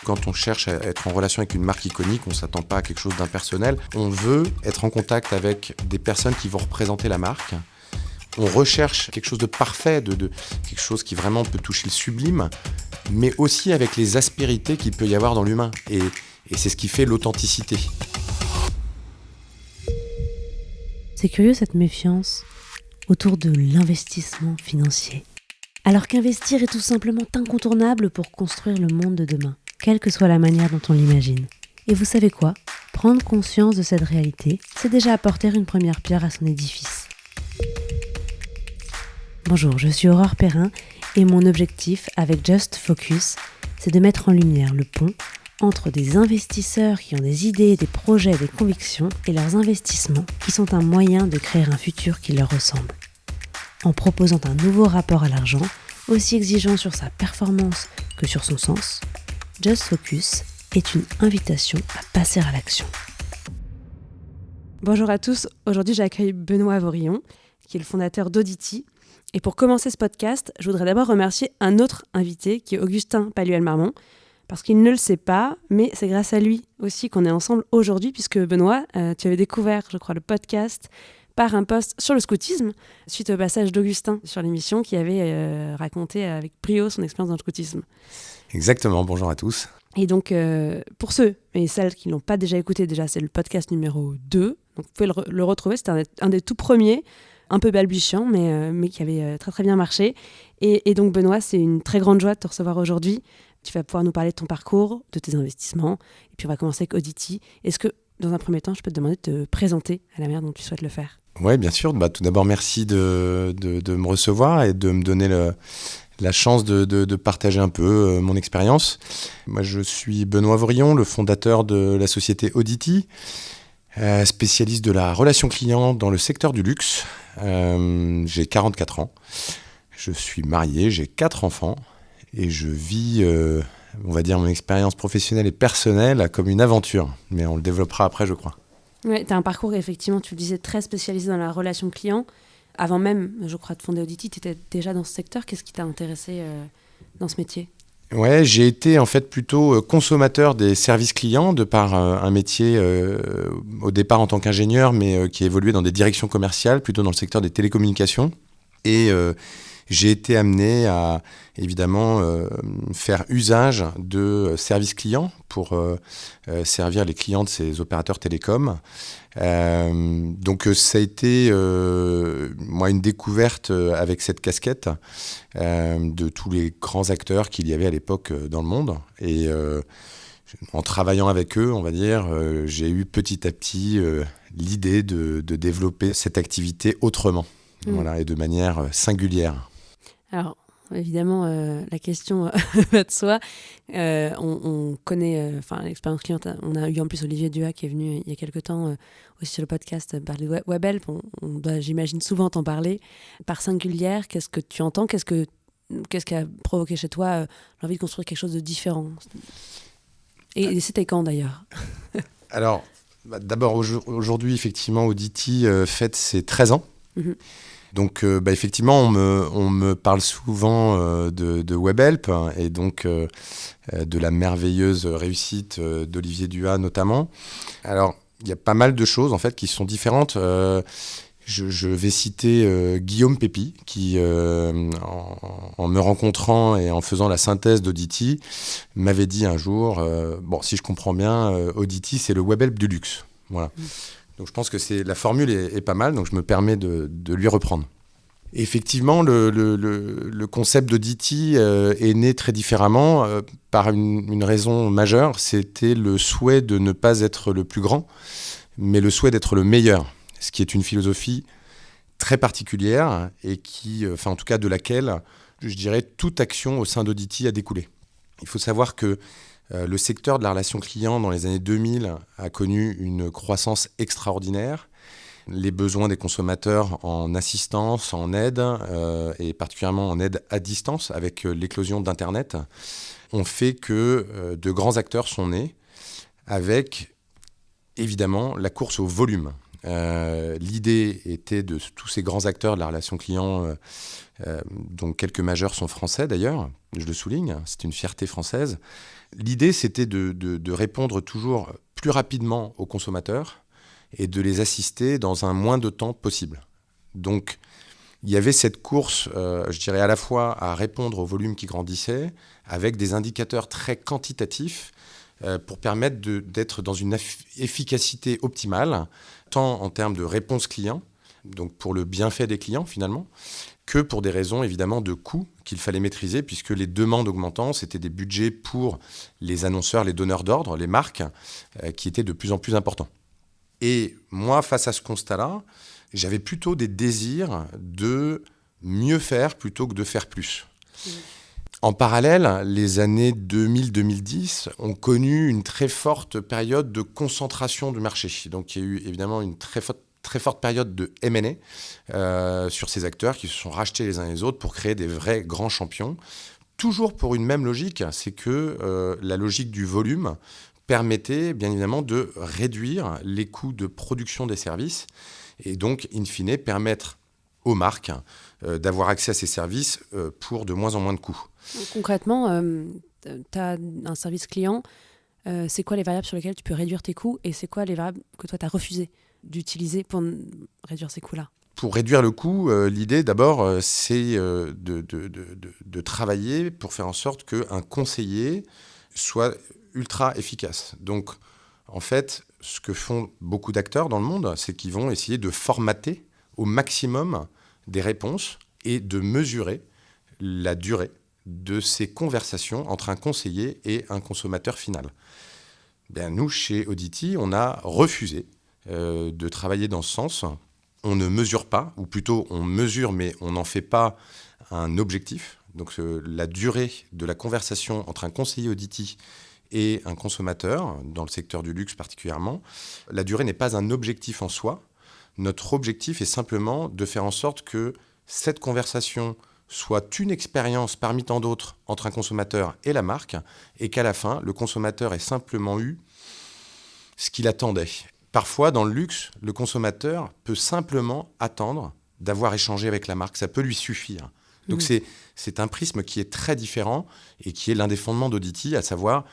Quand on cherche à être en relation avec une marque iconique, on ne s'attend pas à quelque chose d'impersonnel. On veut être en contact avec des personnes qui vont représenter la marque. On recherche quelque chose de parfait, de quelque chose qui vraiment peut toucher le sublime, mais aussi avec les aspérités qu'il peut y avoir dans l'humain. Et c'est ce qui fait l'authenticité. C'est curieux cette méfiance autour de l'investissement financier. Alors qu'investir est tout simplement incontournable pour construire le monde de demain, quelle que soit la manière dont on l'imagine. Et vous savez quoi ? Prendre conscience de cette réalité, c'est déjà apporter une première pierre à son édifice. Bonjour, je suis Aurore Perrin et mon objectif avec Just Focus, c'est de mettre en lumière le pont entre des investisseurs qui ont des idées, des projets, des convictions et leurs investissements qui sont un moyen de créer un futur qui leur ressemble. En proposant un nouveau rapport à l'argent, aussi exigeant sur sa performance que sur son sens, Just Focus est une invitation à passer à l'action. Bonjour à tous, aujourd'hui j'accueille Benoît Vorillon, qui est le fondateur d'Audity. Et pour commencer ce podcast, je voudrais d'abord remercier un autre invité, qui est Augustin Paluel-Marmont, parce qu'il ne le sait pas, mais c'est grâce à lui aussi qu'on est ensemble aujourd'hui, puisque Benoît, tu avais découvert, je crois, le podcast par un post sur le scoutisme, suite au passage d'Augustin sur l'émission, qui avait raconté avec brio son expérience dans le scoutisme. Exactement, bonjour à tous. Et donc, pour ceux et celles qui ne l'ont pas déjà écouté, déjà, c'est le podcast numéro 2, donc vous pouvez le retrouver, c'était un des tout premiers, un peu balbutiant, mais qui avait très très bien marché. Et donc Benoît, c'est une très grande joie de te recevoir aujourd'hui. Tu vas pouvoir nous parler de ton parcours, de tes investissements, et puis on va commencer avec Audity. Est-ce que, dans un premier temps, je peux te demander de te présenter à la manière dont tu souhaites le faire ? Oui, bien sûr. Tout d'abord, merci de me recevoir et de me donner la chance de partager un peu mon expérience. Moi, je suis Benoît Vorillon, le fondateur de la société Audity, spécialiste de la relation client dans le secteur du luxe. J'ai 44 ans, je suis marié, j'ai 4 enfants et je vis, on va dire, mon expérience professionnelle et personnelle comme une aventure. Mais on le développera après, je crois. Ouais, tu as un parcours, effectivement, tu le disais, très spécialisé dans la relation client. Avant même, je crois, de fonder Audity, tu étais déjà dans ce secteur. Qu'est-ce qui t'a intéressé dans ce métier ? Ouais, j'ai été en fait plutôt consommateur des services clients de par un métier au départ en tant qu'ingénieur, mais qui évoluait dans des directions commerciales, plutôt dans le secteur des télécommunications. Et j'ai été amené à évidemment faire usage de services clients pour servir les clients de ces opérateurs télécoms. Donc ça a été moi une découverte avec cette casquette de tous les grands acteurs qu'il y avait à l'époque dans le monde. Et en travaillant avec eux, on va dire, j'ai eu petit à petit l'idée de développer cette activité autrement, voilà, et de manière singulière. Alors, évidemment, la question va de soi. On connaît l'expérience cliente. On a eu en plus Olivier Duhat qui est venu il y a quelque temps aussi sur le podcast parler de Webhelp. On doit, j'imagine, souvent t'en parler. Par singulière, qu'est-ce que tu entends ? Qu'est-ce qui a provoqué chez toi l'envie de construire quelque chose de différent ? Et c'était quand d'ailleurs ? Alors, d'abord, aujourd'hui, effectivement, Audity fête ses 13 ans. Mm-hmm. Donc, effectivement, on me parle souvent de Webhelp et donc de la merveilleuse réussite d'Olivier Duhat notamment. Alors, il y a pas mal de choses en fait qui sont différentes. Je vais citer Guillaume Pépi qui, en me rencontrant et en faisant la synthèse d'Audity, m'avait dit un jour, si je comprends bien, Audity, c'est le Webhelp du luxe. Voilà. Donc je pense que la formule est pas mal, donc je me permets de lui reprendre. Et effectivement, le concept d'Audity est né très différemment par une raison majeure, c'était le souhait de ne pas être le plus grand, mais le souhait d'être le meilleur, ce qui est une philosophie très particulière et qui, en tout cas de laquelle, je dirais, toute action au sein d'Audity a découlé. Il faut savoir que le secteur de la relation client dans les années 2000 a connu une croissance extraordinaire. Les besoins des consommateurs en assistance, en aide, et particulièrement en aide à distance avec l'éclosion d'Internet, ont fait que de grands acteurs sont nés avec, évidemment, la course au volume. L'idée était de tous ces grands acteurs de la relation client, dont quelques majeurs sont français d'ailleurs, je le souligne, c'est une fierté française. L'idée, c'était de répondre toujours plus rapidement aux consommateurs et de les assister dans un moins de temps possible. Donc, il y avait cette course, je dirais, à la fois à répondre au volume qui grandissait, avec des indicateurs très quantitatifs pour permettre d'être dans une efficacité optimale, tant en termes de réponse client, donc pour le bienfait des clients finalement, que pour des raisons évidemment de coûts qu'il fallait maîtriser, puisque les demandes augmentant, c'était des budgets pour les annonceurs, les donneurs d'ordre, les marques, qui étaient de plus en plus importants. Et moi, face à ce constat-là, j'avais plutôt des désirs de mieux faire plutôt que de faire plus. En parallèle, les années 2000-2010 ont connu une très forte période de concentration du marché. Donc il y a eu évidemment une très forte période de M&A sur ces acteurs qui se sont rachetés les uns les autres pour créer des vrais grands champions. Toujours pour une même logique, c'est que la logique du volume permettait bien évidemment de réduire les coûts de production des services et donc, in fine, permettre aux marques d'avoir accès à ces services pour de moins en moins de coûts. Concrètement, tu as un service client, c'est quoi les variables sur lesquelles tu peux réduire tes coûts et c'est quoi les variables que toi tu as refusé d'utiliser pour réduire ces coûts-là? Pour réduire le coût, l'idée d'abord, c'est de travailler pour faire en sorte qu'un conseiller soit ultra efficace. Donc, en fait, ce que font beaucoup d'acteurs dans le monde, c'est qu'ils vont essayer de formater au maximum des réponses et de mesurer la durée de ces conversations entre un conseiller et un consommateur final. Bien, nous, chez Audity, on a refusé de travailler dans ce sens. On ne mesure pas, ou plutôt on mesure, mais on n'en fait pas un objectif. Donc la durée de la conversation entre un conseiller Audity et un consommateur, dans le secteur du luxe particulièrement, la durée n'est pas un objectif en soi. Notre objectif est simplement de faire en sorte que cette conversation soit une expérience parmi tant d'autres entre un consommateur et la marque, et qu'à la fin, le consommateur ait simplement eu ce qu'il attendait. Parfois, dans le luxe, le consommateur peut simplement attendre d'avoir échangé avec la marque. Ça peut lui suffire. Donc c'est un prisme qui est très différent et qui est l'un des fondements d'Audity, à savoir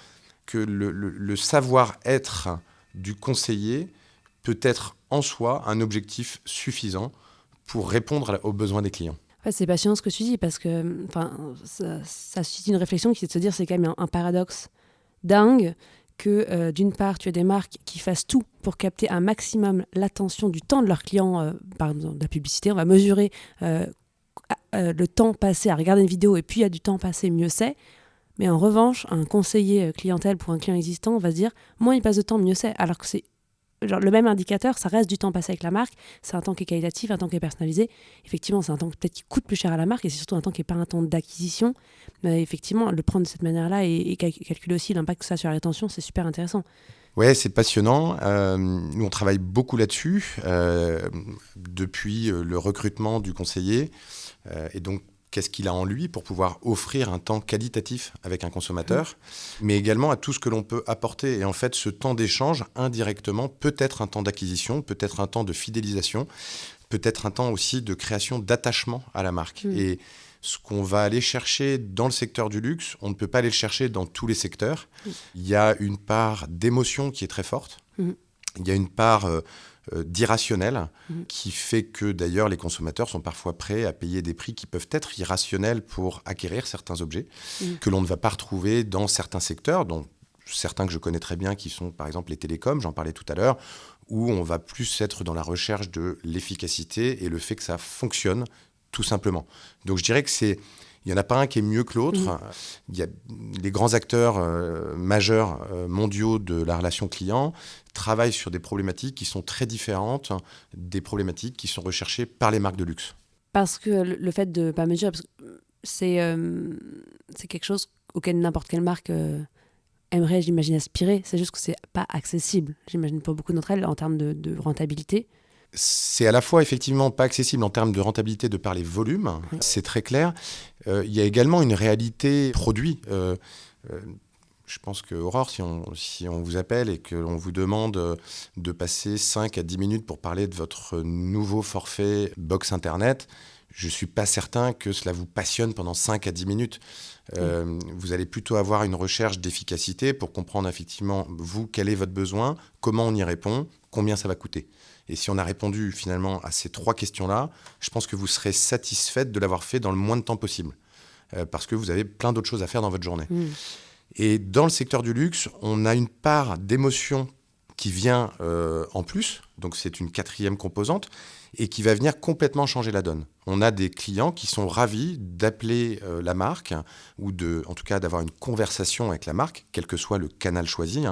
que le savoir-être du conseiller peut être en soi un objectif suffisant pour répondre aux besoins des clients. C'est passionnant ce que tu dis parce que ça suscite une réflexion qui est de se dire c'est quand même un paradoxe dingue que d'une part tu as des marques qui fassent tout pour capter un maximum l'attention du temps de leurs clients, par exemple de la publicité, on va mesurer le temps passé à regarder une vidéo et puis il y a du temps passé, mieux c'est. Mais en revanche, un conseiller clientèle pour un client existant, on va se dire moins il passe de temps, mieux c'est. Alors que c'est genre, le même indicateur, ça reste du temps passé avec la marque, c'est un temps qui est qualitatif, un temps qui est personnalisé. Effectivement, c'est un temps peut-être qui coûte plus cher à la marque et c'est surtout un temps qui n'est pas un temps d'acquisition. Mais effectivement, le prendre de cette manière-là et calculer aussi l'impact que ça a sur la rétention, c'est super intéressant. Ouais, c'est passionnant. Nous, on travaille beaucoup là-dessus depuis le recrutement du conseiller. Et donc, qu'est-ce qu'il a en lui pour pouvoir offrir un temps qualitatif avec un consommateur, mais également à tout ce que l'on peut apporter. Et en fait, ce temps d'échange, indirectement, peut être un temps d'acquisition, peut être un temps de fidélisation, peut être un temps aussi de création d'attachement à la marque. Et ce qu'on va aller chercher dans le secteur du luxe, on ne peut pas aller le chercher dans tous les secteurs. Il y a une part d'émotion qui est très forte. Il y a une part d'irrationnel qui fait que d'ailleurs les consommateurs sont parfois prêts à payer des prix qui peuvent être irrationnels pour acquérir certains objets que l'on ne va pas retrouver dans certains secteurs, dont certains que je connais très bien qui sont par exemple les télécoms, j'en parlais tout à l'heure, où on va plus être dans la recherche de l'efficacité et le fait que ça fonctionne tout simplement. Donc je dirais que il n'y en a pas un qui est mieux que l'autre. Il y a les grands acteurs majeurs mondiaux de la relation client travaillent sur des problématiques qui sont très différentes des problématiques qui sont recherchées par les marques de luxe. Parce que le fait de ne pas mesurer, c'est quelque chose auquel n'importe quelle marque aimerait, j'imagine, aspirer. C'est juste que ce n'est pas accessible, j'imagine, pour beaucoup d'entre elles en termes de rentabilité. C'est à la fois effectivement pas accessible en termes de rentabilité de par les volumes, c'est très clair. Il y a également une réalité produit. Je pense que Aurore, si on vous appelle et qu'on vous demande de passer 5 à 10 minutes pour parler de votre nouveau forfait box Internet, je ne suis pas certain que cela vous passionne pendant 5 à 10 minutes. Vous allez plutôt avoir une recherche d'efficacité pour comprendre effectivement, vous, quel est votre besoin, comment on y répond, combien ça va coûter. Et si on a répondu finalement à ces 3 questions-là, je pense que vous serez satisfaite de l'avoir fait dans le moins de temps possible. Parce que vous avez plein d'autres choses à faire dans votre journée. Et dans le secteur du luxe, on a une part d'émotion qui vient en plus, donc c'est une 4e composante, et qui va venir complètement changer la donne. On a des clients qui sont ravis d'appeler la marque, ou en tout cas d'avoir une conversation avec la marque, quel que soit le canal choisi.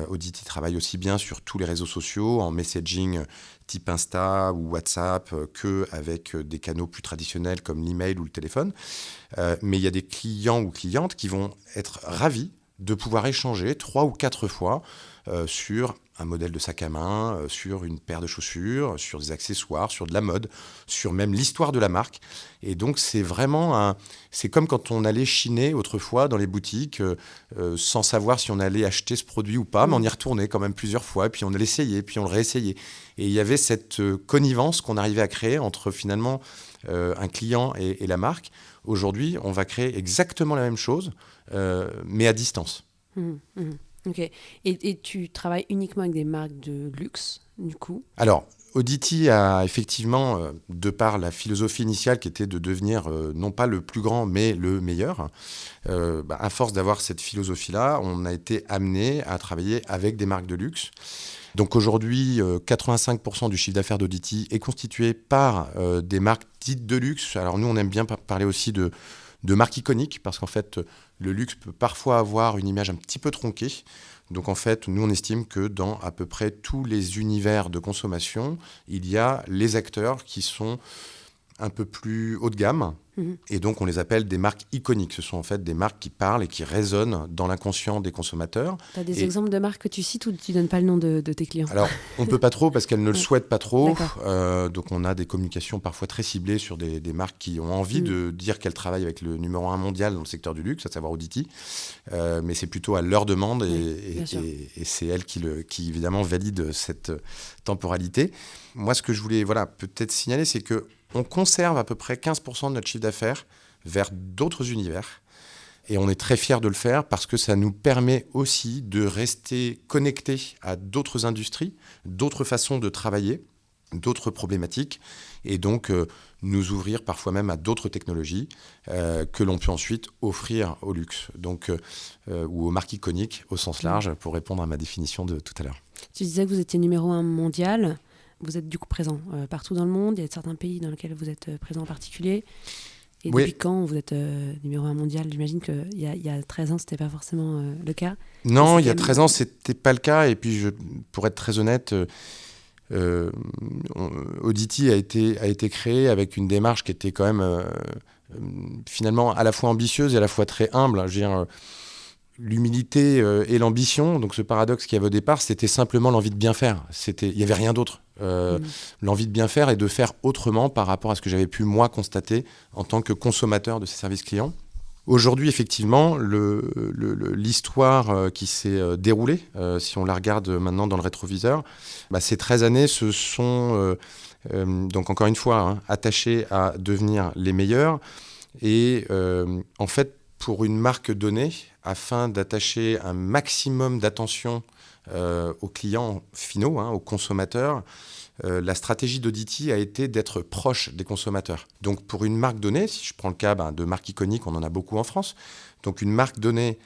Audity travaille aussi bien sur tous les réseaux sociaux, en messaging type Insta ou WhatsApp, qu'avec des canaux plus traditionnels comme l'email ou le téléphone. Mais il y a des clients ou clientes qui vont être ravis de pouvoir échanger 3 ou 4 fois sur un modèle de sac à main, sur une paire de chaussures, sur des accessoires, sur de la mode, sur même l'histoire de la marque. Et donc, c'est vraiment c'est comme quand on allait chiner autrefois dans les boutiques sans savoir si on allait acheter ce produit ou pas, mais on y retournait quand même plusieurs fois, et puis on l'essayait, puis on le réessayait. Et il y avait cette connivence qu'on arrivait à créer entre finalement un client et la marque. Aujourd'hui, on va créer exactement la même chose, mais à distance. Ok. Et tu travailles uniquement avec des marques de luxe, du coup ? Alors, Audity a effectivement, de par la philosophie initiale qui était de devenir non pas le plus grand, mais le meilleur, à force d'avoir cette philosophie-là, on a été amené à travailler avec des marques de luxe. Donc aujourd'hui, 85% du chiffre d'affaires d'Audity est constitué par des marques dites de luxe. Alors nous, on aime bien parler aussi de marques iconiques, parce qu'en fait, le luxe peut parfois avoir une image un petit peu tronquée. Donc en fait, nous, on estime que dans à peu près tous les univers de consommation, il y a les acteurs qui sont un peu plus haut de gamme. Et donc, on les appelle des marques iconiques. Ce sont en fait des marques qui parlent et qui résonnent dans l'inconscient des consommateurs. Tu as des exemples de marques que tu cites ou tu ne donnes pas le nom de tes clients ? Alors, on ne peut pas trop parce qu'elles ne le souhaitent pas trop. Donc, on a des communications parfois très ciblées sur des marques qui ont envie de dire qu'elles travaillent avec le numéro 1 mondial dans le secteur du luxe, à savoir Audity. Mais c'est plutôt à leur demande et c'est elles qui évidemment valident cette temporalité. Moi, ce que je voulais peut-être signaler, c'est que on conserve à peu près 15% de notre chiffre d'affaires vers d'autres univers. Et on est très fiers de le faire parce que ça nous permet aussi de rester connectés à d'autres industries, d'autres façons de travailler, d'autres problématiques, et donc nous ouvrir parfois même à d'autres technologies que l'on peut ensuite offrir au luxe, donc, ou aux marques iconiques au sens large, pour répondre à ma définition de tout à l'heure. Tu disais que vous étiez numéro 1 mondial. Vous êtes du coup présent partout dans le monde. Il y a certains pays dans lesquels vous êtes présent en particulier. Et depuis quand vous êtes numéro 1 mondial ? J'imagine qu'il y a 13 ans, ce n'était pas forcément le cas. Non, il y a 13 ans, ce n'était pas le cas. Et puis, pour être très honnête, Audity a été créé avec une démarche qui était quand même finalement à la fois ambitieuse et à la fois très humble. Je veux dire, l'humilité et l'ambition, donc ce paradoxe qu'il y avait au départ, c'était simplement l'envie de bien faire. Il n'y avait rien d'autre. L'envie de bien faire et de faire autrement par rapport à ce que j'avais pu, moi, constater en tant que consommateur de ces services clients. Aujourd'hui, effectivement, l'histoire qui s'est déroulée, si on la regarde maintenant dans le rétroviseur, ces 13 années se sont, donc encore une fois, attachées à devenir les meilleurs. Et en fait, pour une marque donnée, afin d'attacher un maximum d'attention aux clients finaux, aux consommateurs, la stratégie d'Audity a été d'être proche des consommateurs. Donc pour une marque donnée, si je prends le cas de marques iconiques, on en a beaucoup en France, donc une marque donnée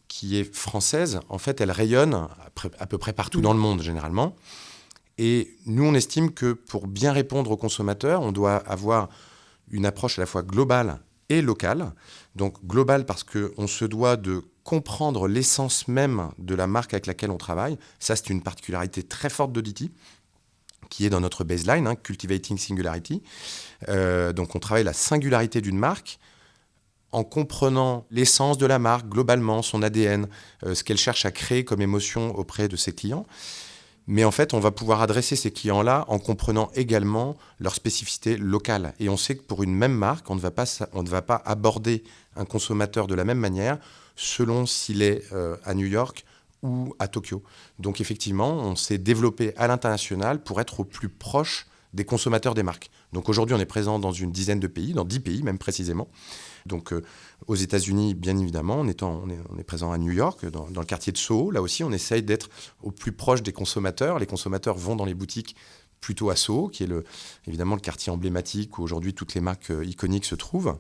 qui est française, en fait, elle rayonne à peu près partout dans le monde, généralement. Et nous, on estime que pour bien répondre aux consommateurs, on doit avoir une approche à la fois globale et locale. Donc globale parce qu'on se doit de comprendre l'essence même de la marque avec laquelle on travaille. Ça, c'est une particularité très forte d'Audity, qui est dans notre baseline, Cultivating Singularity. Donc on travaille la singularité d'une marque en comprenant l'essence de la marque, globalement, son ADN, ce qu'elle cherche à créer comme émotion auprès de ses clients. Mais en fait, on va pouvoir adresser ces clients-là en comprenant également leur spécificité locale. Et on sait que pour une même marque, on ne va pas aborder un consommateur de la même manière selon s'il est à New York ou à Tokyo. Donc effectivement, on s'est développé à l'international pour être au plus proche des consommateurs des marques. Donc aujourd'hui, on est présent dans une dizaine de pays, dans 10 pays même précisément. Donc aux États-Unis, bien évidemment, on est présent à New York, dans le quartier de Soho. Là aussi, on essaye d'être au plus proche des consommateurs. Les consommateurs vont dans les boutiques plutôt à Soho, qui est évidemment le quartier emblématique où aujourd'hui toutes les marques iconiques se trouvent.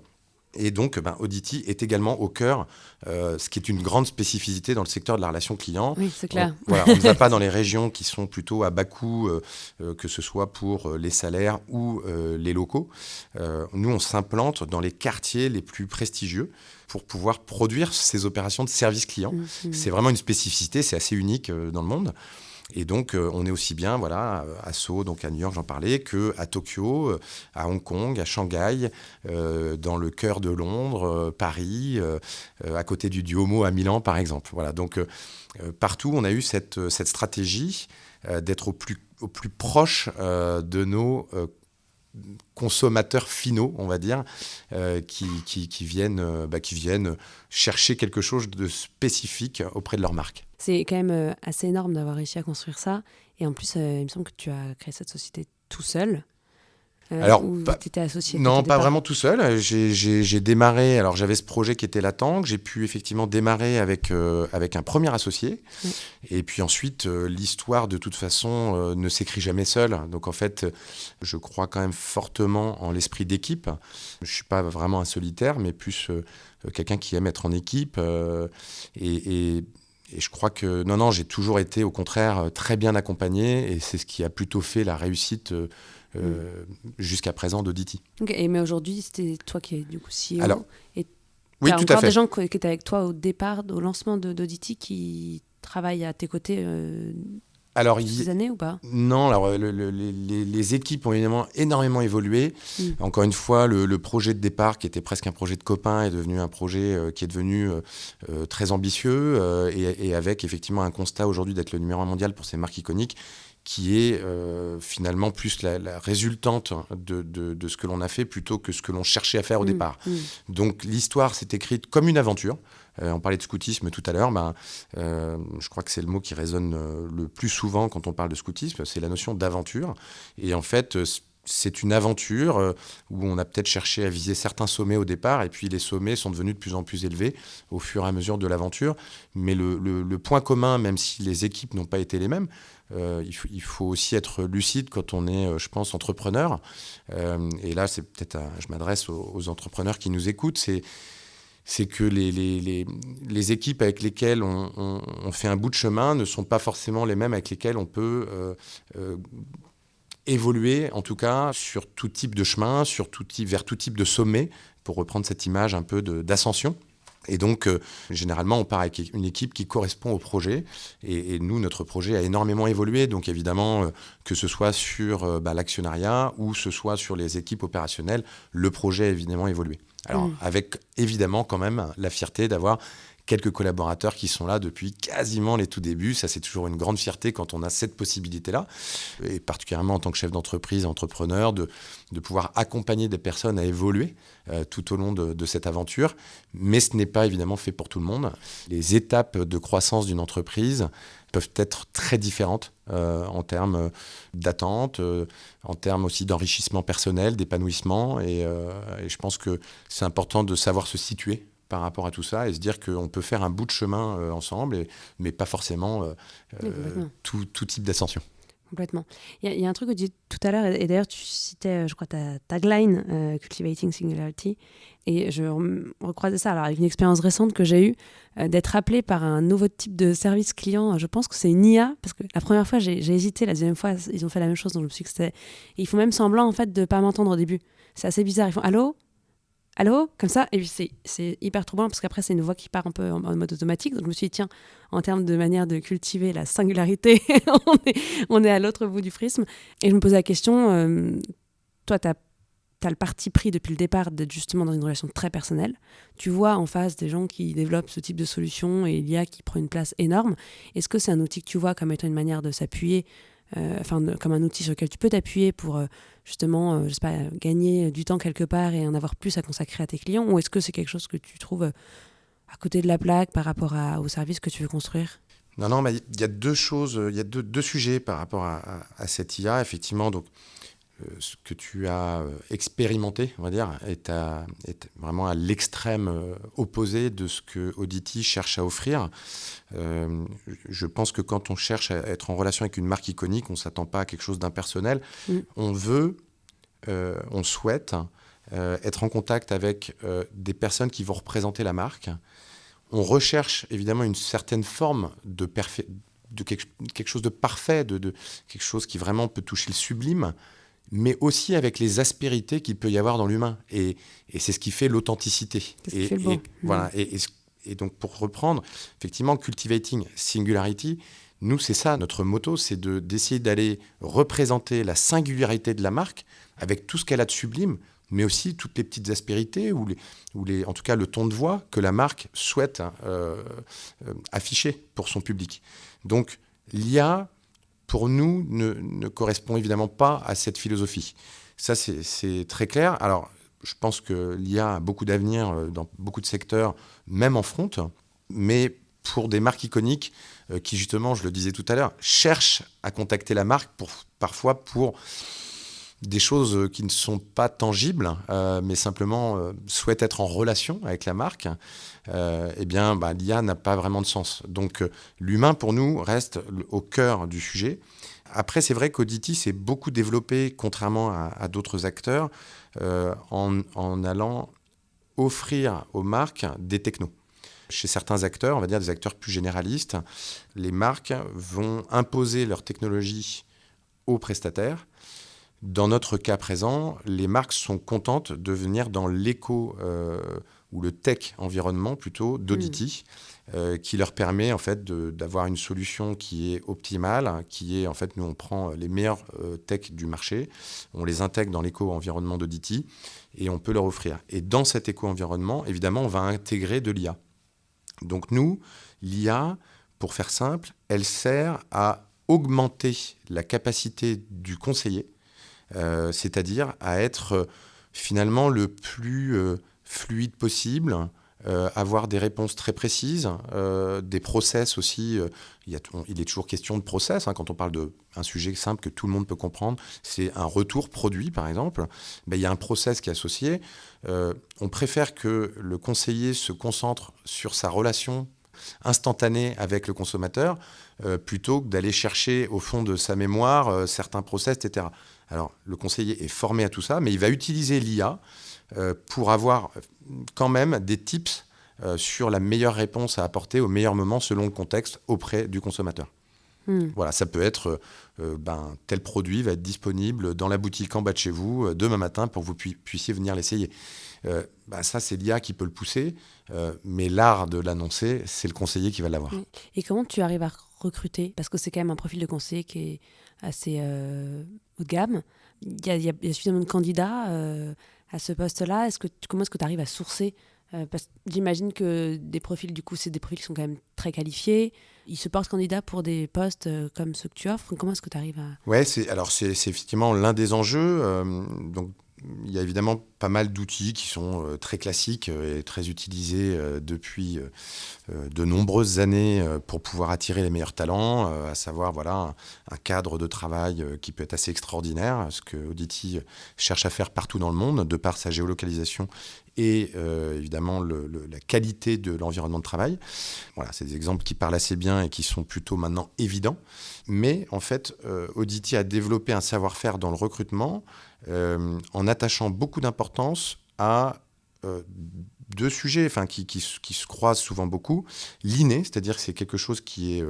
Et donc, Audity est également au cœur, ce qui est une grande spécificité dans le secteur de la relation client. Oui, c'est clair. On ne va pas dans les régions qui sont plutôt à bas coût, que ce soit pour les salaires ou les locaux. Nous, on s'implante dans les quartiers les plus prestigieux pour pouvoir produire ces opérations de service client. C'est vraiment une spécificité, c'est assez unique dans le monde. Et donc, on est aussi bien à Soho, donc à New York, j'en parlais, qu'à Tokyo, à Hong Kong, à Shanghai, dans le cœur de Londres, Paris, à côté du Duomo à Milan, par exemple. Voilà, donc, partout, on a eu cette stratégie d'être au plus proche de nos consommateurs finaux, on va dire, qui viennent chercher quelque chose de spécifique auprès de leur marque. C'est quand même assez énorme d'avoir réussi à construire ça. Et en plus, il me semble que tu as créé cette société tout seul. Alors, tu étais associé? Non, pas vraiment tout seul. J'ai démarré, alors j'avais ce projet qui était latent, que j'ai pu effectivement démarrer avec un premier associé. Oui. Et puis ensuite, l'histoire de toute façon ne s'écrit jamais seule. Donc en fait, je crois quand même fortement en l'esprit d'équipe. Je ne suis pas vraiment un solitaire, mais plus quelqu'un qui aime être en équipe. Et je crois que, non, j'ai toujours été au contraire très bien accompagné et c'est ce qui a plutôt fait la réussite jusqu'à présent d'Audity. Okay, mais aujourd'hui, c'était toi qui es du coup CEO. Alors, et oui, tout à fait. Encore des gens qui étaient avec toi au départ, au lancement d'Audity, qui travaillent à tes côtés ces années ou pas? Non, alors les équipes ont énormément évolué. Encore une fois, le projet de départ, qui était presque un projet de copain, est devenu un projet qui est devenu très ambitieux et avec effectivement un constat aujourd'hui d'être le numéro 1 mondial pour ces marques iconiques, qui est finalement plus la résultante de ce que l'on a fait plutôt que ce que l'on cherchait à faire au départ. Donc l'histoire s'est écrite comme une aventure. On parlait de scoutisme tout à l'heure. Je crois que c'est le mot qui résonne le plus souvent quand on parle de scoutisme, c'est la notion d'aventure. Et en fait, c'est une aventure où on a peut-être cherché à viser certains sommets au départ, et puis les sommets sont devenus de plus en plus élevés au fur et à mesure de l'aventure. Mais le point commun, même si les équipes n'ont pas été les mêmes, il faut aussi être lucide quand on est, je pense, entrepreneur. Et là, c'est peut-être, je m'adresse aux entrepreneurs qui nous écoutent, c'est que les équipes avec lesquelles on fait un bout de chemin ne sont pas forcément les mêmes avec lesquelles on peut évoluer, en tout cas, sur tout type de chemin, vers tout type de sommet, pour reprendre cette image un peu d'ascension. Et donc, généralement, on part avec une équipe qui correspond au projet. Et nous, notre projet a énormément évolué. Donc, évidemment, que ce soit sur l'actionnariat ou ce soit sur les équipes opérationnelles, le projet a évidemment évolué. Alors, avec évidemment quand même la fierté d'avoir quelques collaborateurs qui sont là depuis quasiment les tout débuts. Ça, c'est toujours une grande fierté quand on a cette possibilité-là. Et particulièrement en tant que chef d'entreprise, entrepreneur, de pouvoir accompagner des personnes à évoluer tout au long de cette aventure. Mais ce n'est pas évidemment fait pour tout le monde. Les étapes de croissance d'une entreprise peuvent être très différentes en termes d'attente, en termes aussi d'enrichissement personnel, d'épanouissement. Et je pense que c'est important de savoir se situer par rapport à tout ça et se dire qu'on peut faire un bout de chemin ensemble, mais pas forcément tout type d'ascension. Complètement. Il y a un truc que tu dis tout à l'heure, et d'ailleurs tu citais, je crois, ta tagline, Cultivating Singularity, et je recroisais ça alors, avec une expérience récente que j'ai eue, d'être appelée par un nouveau type de service client. Je pense que c'est une IA, parce que la première fois j'ai hésité, la deuxième fois ils ont fait la même chose, donc je me suis dit que c'était... Et ils font même semblant en fait de ne pas m'entendre au début. C'est assez bizarre, ils font « Allô ?» Allô, comme ça, et puis c'est hyper troublant parce qu'après c'est une voix qui part un peu en mode automatique, donc je me suis dit tiens, en termes de manière de cultiver la singularité, on est à l'autre bout du prisme, et je me posais la question, toi t'as le parti pris depuis le départ d'être justement dans une relation très personnelle, tu vois en face des gens qui développent ce type de solution et l'IA qui prend une place énorme, est-ce que c'est un outil que tu vois comme étant une manière de s'appuyer, comme un outil sur lequel tu peux t'appuyer pour justement, je sais pas, gagner du temps quelque part et en avoir plus à consacrer à tes clients, ou est-ce que c'est quelque chose que tu trouves à côté de la plaque par rapport au service que tu veux construire ? Non, mais il y a deux choses, il y a deux sujets par rapport à cette IA, effectivement. Donc, ce que tu as expérimenté, on va dire, est vraiment à l'extrême opposé de ce que Audity cherche à offrir. Je pense que quand on cherche à être en relation avec une marque iconique, on ne s'attend pas à quelque chose d'impersonnel. On souhaite être en contact avec des personnes qui vont représenter la marque. On recherche évidemment une certaine forme de quelque chose de parfait, de quelque chose qui vraiment peut toucher le sublime, mais aussi avec les aspérités qu'il peut y avoir dans l'humain. Et c'est ce qui fait l'authenticité. C'est ce qui fait le bon. Voilà. Et donc, pour reprendre, effectivement, Cultivating Singularity, nous, c'est ça, notre motto, c'est d'essayer d'aller représenter la singularité de la marque avec tout ce qu'elle a de sublime, mais aussi toutes les petites aspérités ou en tout cas le ton de voix que la marque souhaite afficher pour son public. Donc, l'IA, pour nous, ne correspond évidemment pas à cette philosophie. Ça, c'est très clair. Alors, je pense que l'IA a beaucoup d'avenir dans beaucoup de secteurs, même en front, mais pour des marques iconiques qui, justement, je le disais tout à l'heure, cherchent à contacter la marque parfois pour des choses qui ne sont pas tangibles, mais simplement souhaitent être en relation avec la marque, l'IA n'a pas vraiment de sens. Donc l'humain, pour nous, reste au cœur du sujet. Après, c'est vrai qu'Audity s'est beaucoup développé, contrairement à d'autres acteurs, en allant offrir aux marques des technos. Chez certains acteurs, on va dire des acteurs plus généralistes, les marques vont imposer leur technologie aux prestataires. Dans notre cas présent, les marques sont contentes de venir dans l'éco ou le tech environnement plutôt d'Audity, qui leur permet en fait d'avoir une solution qui est optimale, qui est en fait, nous on prend les meilleurs tech du marché, on les intègre dans l'éco-environnement d'Audity et on peut leur offrir. Et dans cet éco-environnement, évidemment, on va intégrer de l'IA. Donc nous, l'IA, pour faire simple, elle sert à augmenter la capacité du conseiller, c'est-à-dire à être finalement le plus fluide possible, avoir des réponses très précises, des process aussi. Il est toujours question de process, quand on parle d'un sujet simple que tout le monde peut comprendre. C'est un retour produit, par exemple. Il y a un process qui est associé. On préfère que le conseiller se concentre sur sa relation instantanée avec le consommateur plutôt que d'aller chercher au fond de sa mémoire certains process, etc. Alors, le conseiller est formé à tout ça, mais il va utiliser l'IA pour avoir quand même des tips sur la meilleure réponse à apporter au meilleur moment selon le contexte auprès du consommateur. Voilà, ça peut être tel produit va être disponible dans la boutique en bas de chez vous demain matin pour que vous puissiez venir l'essayer. Ça, c'est l'IA qui peut le pousser, mais l'art de l'annoncer, c'est le conseiller qui va l'avoir. Et comment tu arrives à recruter ? Parce que c'est quand même un profil de conseiller qui est assez haut de gamme. Il y a suffisamment de candidats à ce poste-là. Comment est-ce que tu arrives à sourcer ? Parce que j'imagine que des profils, du coup, c'est des profils qui sont quand même très qualifiés. Ils se portent candidats pour des postes comme ceux que tu offres. Comment est-ce que tu arrives à... Ouais, c'est effectivement l'un des enjeux. Donc, il y a évidemment pas mal d'outils qui sont très classiques et très utilisés depuis de nombreuses années pour pouvoir attirer les meilleurs talents, à savoir un cadre de travail qui peut être assez extraordinaire, ce que Audity cherche à faire partout dans le monde, de par sa géolocalisation et évidemment la qualité de l'environnement de travail. Voilà, c'est des exemples qui parlent assez bien et qui sont plutôt maintenant évidents. Mais en fait, Audity a développé un savoir-faire dans le recrutement en attachant beaucoup d'importance à deux sujets qui se croisent souvent beaucoup. L'inné, c'est-à-dire que c'est quelque chose qui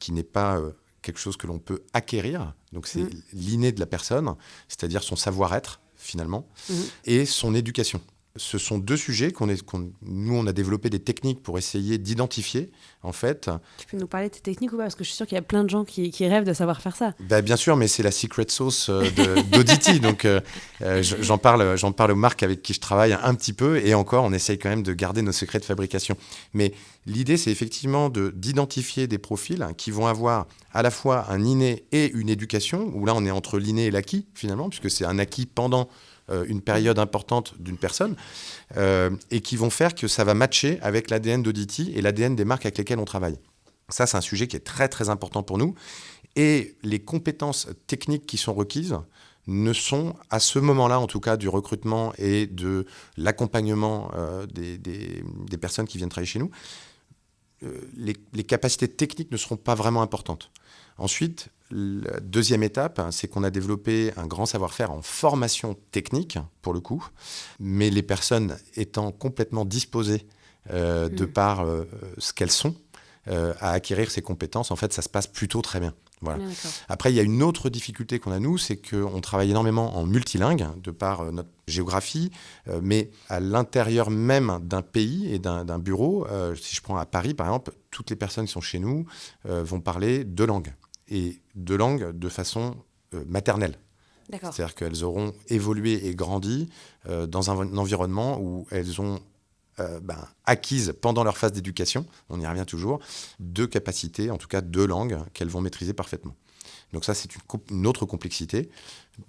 n'est pas quelque chose que l'on peut acquérir. Donc c'est l'inné de la personne, c'est-à-dire son savoir-être finalement, et son éducation. Ce sont deux sujets nous, on a développé des techniques pour essayer d'identifier, en fait. Tu peux nous parler de tes techniques ou pas ? Parce que je suis sûre qu'il y a plein de gens qui rêvent de savoir faire ça. Bien sûr, mais c'est la secret sauce d'Audity. Donc, j'en parle aux marques avec qui je travaille un petit peu. Et encore, on essaye quand même de garder nos secrets de fabrication. Mais l'idée, c'est effectivement d'identifier des profils qui vont avoir à la fois un inné et une éducation, où là, on est entre l'inné et l'acquis, finalement, puisque c'est un acquis pendant une période importante d'une personne et qui vont faire que ça va matcher avec l'ADN d'Audity et l'ADN des marques avec lesquelles on travaille. Ça, c'est un sujet qui est très, très important pour nous. Et les compétences techniques qui sont requises ne sont, à ce moment-là, en tout cas, du recrutement et de l'accompagnement des personnes qui viennent travailler chez nous, les capacités techniques ne seront pas vraiment importantes. Ensuite, la deuxième étape, c'est qu'on a développé un grand savoir-faire en formation technique, pour le coup, mais les personnes étant complètement disposées de par ce qu'elles sont, à acquérir ces compétences, en fait, ça se passe plutôt très bien. Voilà. Après, il y a une autre difficulté qu'on a, nous, c'est qu'on travaille énormément en multilingue, de par notre géographie, mais à l'intérieur même d'un pays et d'un bureau, si je prends à Paris, par exemple, toutes les personnes qui sont chez nous vont parler deux langues, et deux langues de façon maternelle. D'accord. C'est-à-dire qu'elles auront évolué et grandi dans un environnement où elles ont acquises pendant leur phase d'éducation, on y revient toujours, deux capacités, en tout cas deux langues qu'elles vont maîtriser parfaitement. Donc ça, c'est une autre complexité.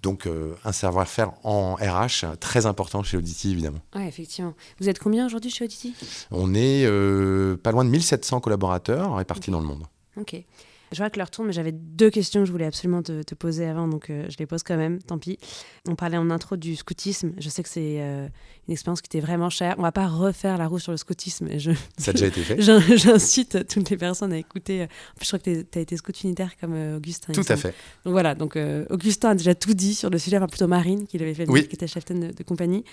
Donc un savoir-faire en RH très important chez Audity, évidemment. Oui, effectivement. Vous êtes combien aujourd'hui chez Audity ? On est pas loin de 1700 collaborateurs répartis dans le monde. Ok. Je vois que l'heure tourne, mais j'avais deux questions que je voulais absolument te poser avant, donc je les pose quand même, tant pis. On parlait en intro du scoutisme. Je sais que c'est une expérience qui était vraiment chère. On ne va pas refaire la roue sur le scoutisme. Ça a déjà été fait. J'incite toutes les personnes à écouter. En plus, je crois que tu as été scout unitaire comme Augustin. Tout à fait. Donc voilà, Augustin a déjà tout dit sur le sujet, enfin plutôt Marine, qui l'avait fait, oui. Qui était cheftaine de compagnie.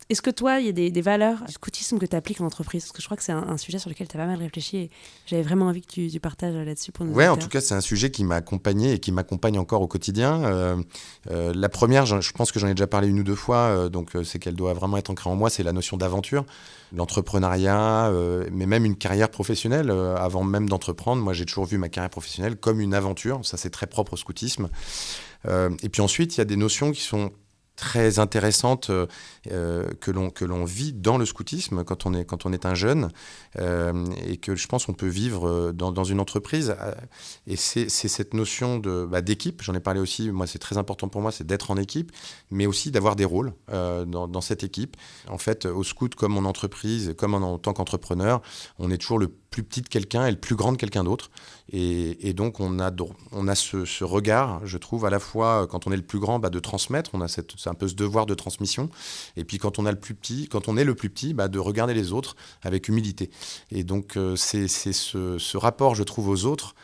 Est-ce que toi, il y a des valeurs du scoutisme que tu appliques en entreprise ? Parce que je crois que c'est un sujet sur lequel tu as pas mal réfléchi et j'avais vraiment envie que tu partages là-dessus pour nous. Oui, en tout cas, c'est un sujet qui m'a accompagné et qui m'accompagne encore au quotidien. La première, je pense que j'en ai déjà parlé une ou deux fois, donc c'est qu'elle doit vraiment être ancrée en moi, c'est la notion d'aventure, l'entrepreneuriat, mais même une carrière professionnelle. Avant même d'entreprendre, moi j'ai toujours vu ma carrière professionnelle comme une aventure, ça c'est très propre au scoutisme. Et puis ensuite, il y a des notions qui sont très intéressante que l'on vit dans le scoutisme quand on est un jeune et que je pense qu'on peut vivre dans une entreprise. Et c'est cette notion d'équipe. J'en ai parlé aussi. Moi, c'est très important pour moi, c'est d'être en équipe, mais aussi d'avoir des rôles dans cette équipe. En fait, au scout, comme en entreprise, comme en tant qu'entrepreneur, on est toujours le plus petit de quelqu'un et le plus grand de quelqu'un d'autre. Et donc, on a ce regard, je trouve, à la fois, quand on est le plus grand, de transmettre. C'est un peu ce devoir de transmission. Et puis, quand on est le plus petit, de regarder les autres avec humilité. Et donc, c'est ce rapport, je trouve, aux autres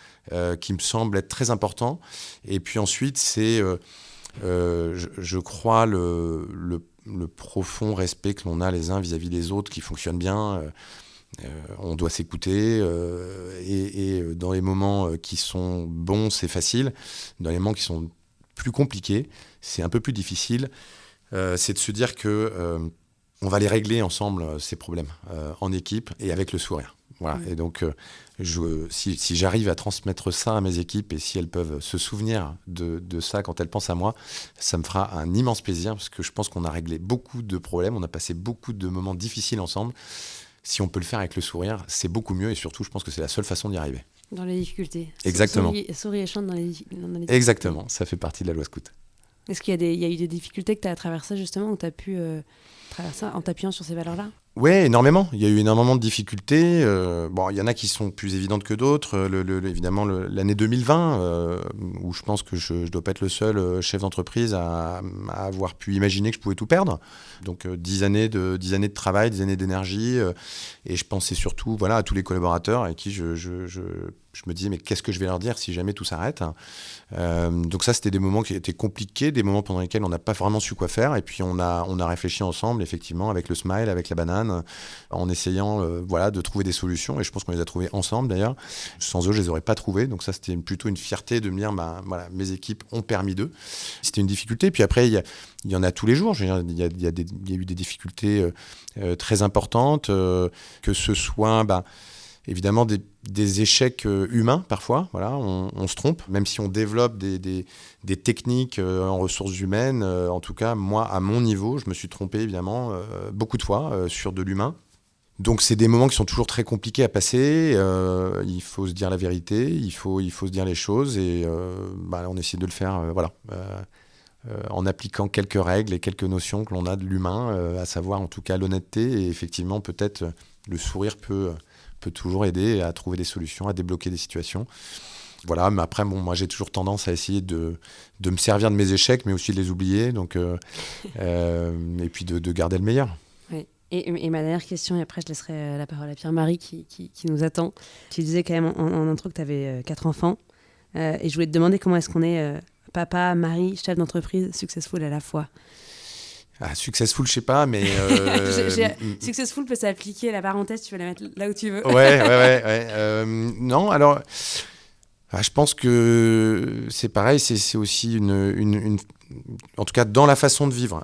qui me semble être très important. Et puis ensuite, c'est, je crois, le profond respect que l'on a les uns vis-à-vis des autres qui fonctionne bien. On doit s'écouter et dans les moments qui sont bons, c'est facile. Dans les moments qui sont plus compliqués, c'est un peu plus difficile. C'est de se dire que on va les régler ensemble, ces problèmes, en équipe et avec le sourire. Voilà. Et donc, si j'arrive à transmettre ça à mes équipes et si elles peuvent se souvenir de ça quand elles pensent à moi, ça me fera un immense plaisir parce que je pense qu'on a réglé beaucoup de problèmes, on a passé beaucoup de moments difficiles ensemble. Si on peut le faire avec le sourire, c'est beaucoup mieux et surtout, je pense que c'est la seule façon d'y arriver. Dans les difficultés. Exactement. Souris et chante dans les difficultés. Exactement, ça fait partie de la loi scout. Est-ce qu'il y a eu des difficultés que tu as traversées justement, où tu as pu traverser en t'appuyant sur ces valeurs-là ? Oui, énormément. Il y a eu énormément de difficultés. Il y en a qui sont plus évidentes que d'autres. Évidemment, l'année 2020, où je pense que je ne dois pas être le seul chef d'entreprise à avoir pu imaginer que je pouvais tout perdre. Donc 10 années de travail, 10 années d'énergie. Et je pensais surtout à tous les collaborateurs avec qui je me disais, mais qu'est-ce que je vais leur dire si jamais tout s'arrête ? Donc ça, c'était des moments qui étaient compliqués, des moments pendant lesquels on n'a pas vraiment su quoi faire. Et puis on a réfléchi ensemble, effectivement, avec le smile, avec la banane, en essayant de trouver des solutions. Et je pense qu'on les a trouvées ensemble, d'ailleurs. Sans eux, je les aurais pas trouvées. Donc ça, c'était plutôt une fierté de me dire, mes équipes ont permis d'eux. C'était une difficulté. Puis après, il y en a tous les jours. Il y a eu des difficultés très importantes, que ce soit... évidemment, des échecs humains, parfois. Voilà, on se trompe, même si on développe des techniques en ressources humaines. En tout cas, moi, à mon niveau, je me suis trompé, évidemment, beaucoup de fois sur de l'humain. Donc, c'est des moments qui sont toujours très compliqués à passer. Il faut se dire la vérité, il faut se dire les choses. Et on essaie de le faire en appliquant quelques règles et quelques notions que l'on a de l'humain, à savoir en tout cas l'honnêteté et effectivement peut-être le sourire peut toujours aider à trouver des solutions, à débloquer des situations. Voilà, mais après, moi j'ai toujours tendance à essayer de me servir de mes échecs, mais aussi de les oublier, donc, et puis de garder le meilleur. Oui. Et ma dernière question, et après je laisserai la parole à Pierre-Marie qui nous attend. Tu disais quand même en intro que tu avais 4 enfants, et je voulais te demander comment est-ce qu'on est papa, mari, chef d'entreprise, successful à la fois. Successful, je sais pas, mais... Successful peut s'appliquer, la parenthèse, tu peux la mettre là où tu veux. Ouais. Non, alors... je pense que c'est pareil, c'est aussi en tout cas dans la façon de vivre.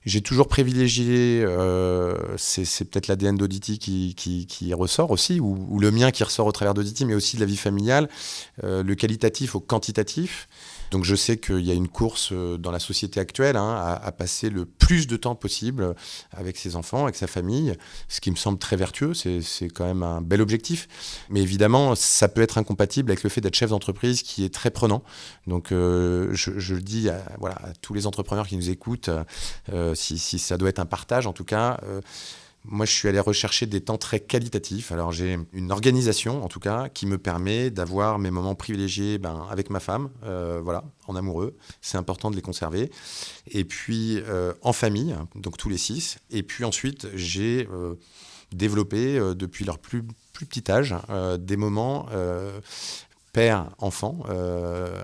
J'ai toujours privilégié, c'est peut-être l'ADN d'Audity qui ressort aussi, ou le mien qui ressort au travers d'Audity, mais aussi de la vie familiale, le qualitatif au quantitatif. Donc je sais qu'il y a une course dans la société actuelle à passer le plus de temps possible avec ses enfants, avec sa famille, ce qui me semble très vertueux, c'est quand même un bel objectif. Mais évidemment, ça peut être incompatible avec le fait d'être chef d'entreprise qui est très prenant. Donc je le dis à tous les entrepreneurs qui nous écoutent, si ça doit être un partage en tout cas, moi, je suis allé rechercher des temps très qualitatifs. Alors, j'ai une organisation, en tout cas, qui me permet d'avoir mes moments privilégiés avec ma femme, en amoureux. C'est important de les conserver. Et puis, en famille, donc tous les 6. Et puis ensuite, j'ai développé, depuis leur plus petit âge, des moments père-enfant,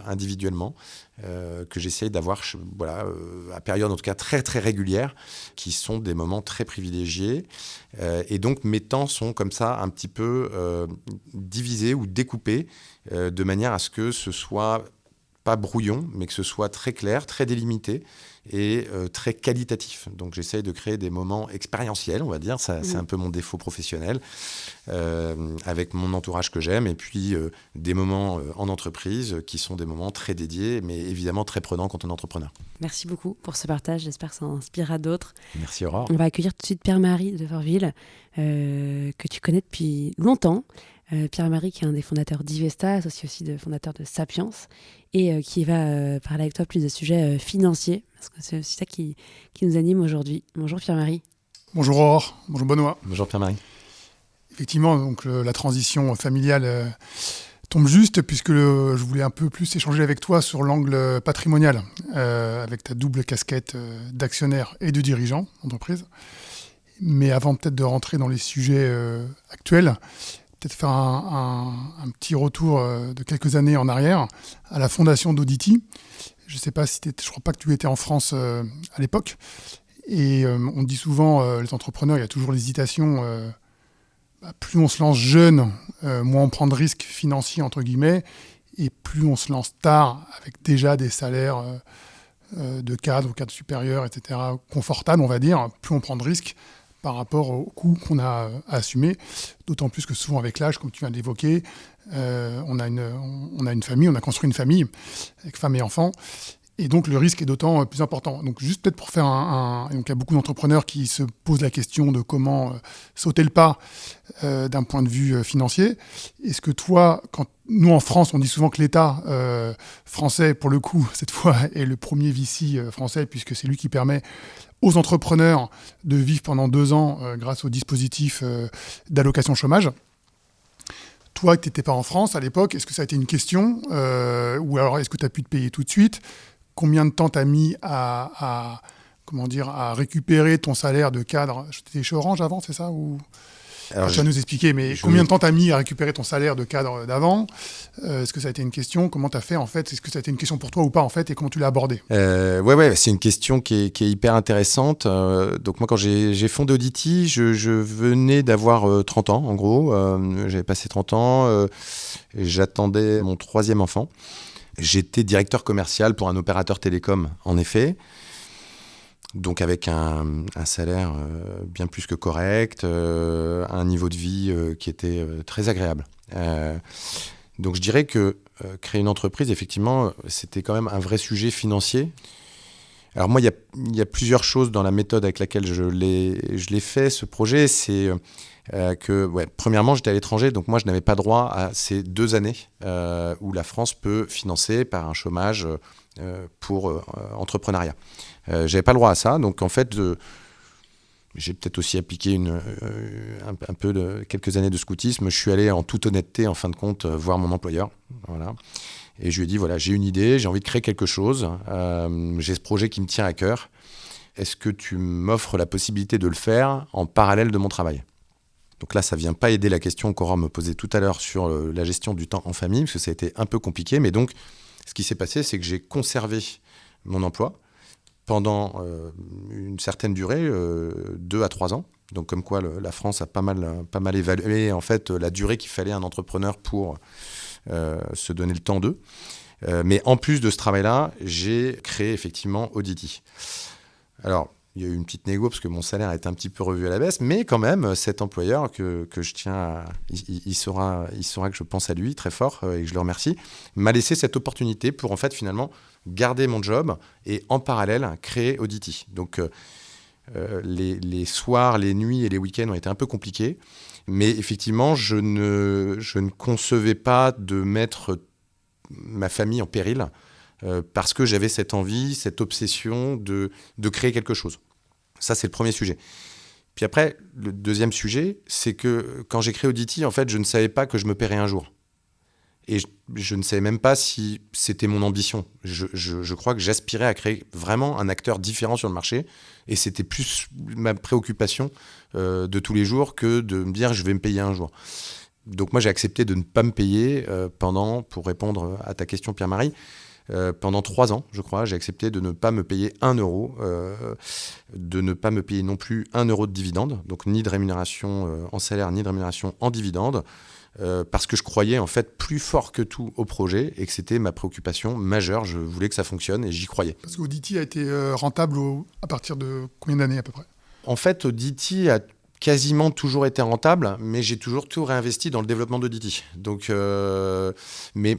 individuellement, que j'essaye d'avoir à période en tout cas très très régulière, qui sont des moments très privilégiés. Et donc mes temps sont comme ça un petit peu divisés ou découpés de manière à ce que ce soit pas brouillon, mais que ce soit très clair, très délimité et très qualitatif. Donc j'essaye de créer des moments expérientiels, on va dire, ça, c'est un peu mon défaut professionnel, avec mon entourage que j'aime, et puis des moments en entreprise qui sont des moments très dédiés, mais évidemment très prenants quand on est entrepreneur. Merci beaucoup pour ce partage, j'espère que ça inspirera d'autres. Merci Aurore. On va accueillir tout de suite Pierre-Marie de Forville, que tu connais depuis longtemps. Pierre-Marie qui est un des fondateurs d'Ivesta, associé aussi de fondateur de Sapiens, et qui va parler avec toi plus de sujets financiers, parce que c'est aussi ça qui nous anime aujourd'hui. Bonjour Pierre-Marie. Bonjour Aurore, bonjour Benoît. Bonjour Pierre-Marie. Effectivement, donc, la transition familiale tombe juste, puisque je voulais un peu plus échanger avec toi sur l'angle patrimonial, avec ta double casquette d'actionnaire et de dirigeant d'entreprise. Mais avant peut-être de rentrer dans les sujets actuels, peut-être faire un petit retour de quelques années en arrière à la fondation d'Audity. Je ne sais pas je crois pas que tu étais en France à l'époque. Et on dit souvent, les entrepreneurs, il y a toujours l'hésitation. Plus on se lance jeune, moins on prend de risques financiers, entre guillemets, et plus on se lance tard, avec déjà des salaires de cadre ou cadre supérieur, etc., confortables, on va dire, plus on prend de risques par rapport au coût qu'on a à assumer, d'autant plus que souvent avec l'âge, comme tu viens d'évoquer, on a une famille, on a construit une famille avec femme et enfants, et donc le risque est d'autant plus important. Donc juste peut-être pour faire donc il y a beaucoup d'entrepreneurs qui se posent la question de comment sauter le pas d'un point de vue financier. Est-ce que toi, quand nous en France, on dit souvent que l'État français, pour le coup, cette fois, est le premier VC français, puisque c'est lui qui permet aux entrepreneurs de vivre pendant 2 ans grâce au dispositif d'allocation chômage. Toi, que tu n'étais pas en France à l'époque, est-ce que ça a été une question ou alors est-ce que tu as pu te payer tout de suite? Combien de temps tu as mis à récupérer ton salaire de cadre? Tu étais chez Orange avant, c'est ça ou... Alors, tu vas nous expliquer, mais combien de temps tu as mis à récupérer ton salaire de cadre d'avant? Est-ce que ça a été une question? Comment tu as fait en fait? Est-ce que ça a été une question pour toi ou pas en fait? Et comment tu l'as abordée? Ouais, c'est une question qui est hyper intéressante. Donc moi, quand j'ai fondé Audity, je venais d'avoir 30 ans en gros. J'avais passé 30 ans. J'attendais mon 3e enfant. J'étais directeur commercial pour un opérateur télécom, en effet. Donc avec un salaire bien plus que correct, un niveau de vie qui était très agréable. Donc je dirais que créer une entreprise, effectivement, c'était quand même un vrai sujet financier. Alors moi, il y a plusieurs choses dans la méthode avec laquelle je l'ai fait, ce projet. C'est premièrement, j'étais à l'étranger, donc moi, je n'avais pas droit à ces 2 années où la France peut financer par un chômage pour entrepreneuriat. J'avais pas le droit à ça, donc en fait, j'ai peut-être aussi appliqué un peu quelques années de scoutisme. Je suis allé en toute honnêteté, en fin de compte, voir mon employeur. Voilà. Et je lui ai dit, voilà, j'ai une idée, j'ai envie de créer quelque chose. J'ai ce projet qui me tient à cœur. Est-ce que tu m'offres la possibilité de le faire en parallèle de mon travail ? Donc là, ça ne vient pas aider la question qu'Aurore me posait tout à l'heure sur la gestion du temps en famille, parce que ça a été un peu compliqué. Mais donc, ce qui s'est passé, c'est que j'ai conservé mon emploi pendant une certaine durée, 2 à 3 ans. Donc comme quoi la France a pas mal évalué en fait la durée qu'il fallait à un entrepreneur pour se donner le temps d'eux. Mais en plus de ce travail-là, j'ai créé effectivement Audity. Alors, il y a eu une petite négo parce que mon salaire a été un petit peu revu à la baisse, mais quand même, cet employeur que je tiens à... Il saura que je pense à lui très fort et que je le remercie, m'a laissé cette opportunité pour en fait finalement garder mon job et en parallèle créer Audity. Donc les soirs, les nuits et les week-ends ont été un peu compliqués, mais effectivement, je ne concevais pas de mettre ma famille en péril parce que j'avais cette envie, cette obsession de créer quelque chose. Ça, c'est le premier sujet. Puis après, le deuxième sujet, c'est que quand j'ai créé Audity, en fait, je ne savais pas que je me paierais un jour. Et je ne savais même pas si c'était mon ambition. Je crois que j'aspirais à créer vraiment un acteur différent sur le marché. Et c'était plus ma préoccupation de tous les jours que de me dire je vais me payer un jour. Donc moi, j'ai accepté de ne pas me payer pour répondre à ta question, Pierre-Marie, pendant 3 ans, je crois. J'ai accepté de ne pas me payer 1 euro, de ne pas me payer non plus 1 euro de dividende, donc ni de rémunération en salaire, ni de rémunération en dividende. Parce que je croyais en fait plus fort que tout au projet et que c'était ma préoccupation majeure. Je voulais que ça fonctionne et j'y croyais. Parce qu'Audity a été rentable à partir de combien d'années à peu près ? En fait, Audity a quasiment toujours été rentable, mais j'ai toujours tout réinvesti dans le développement d'Audity. Donc, mais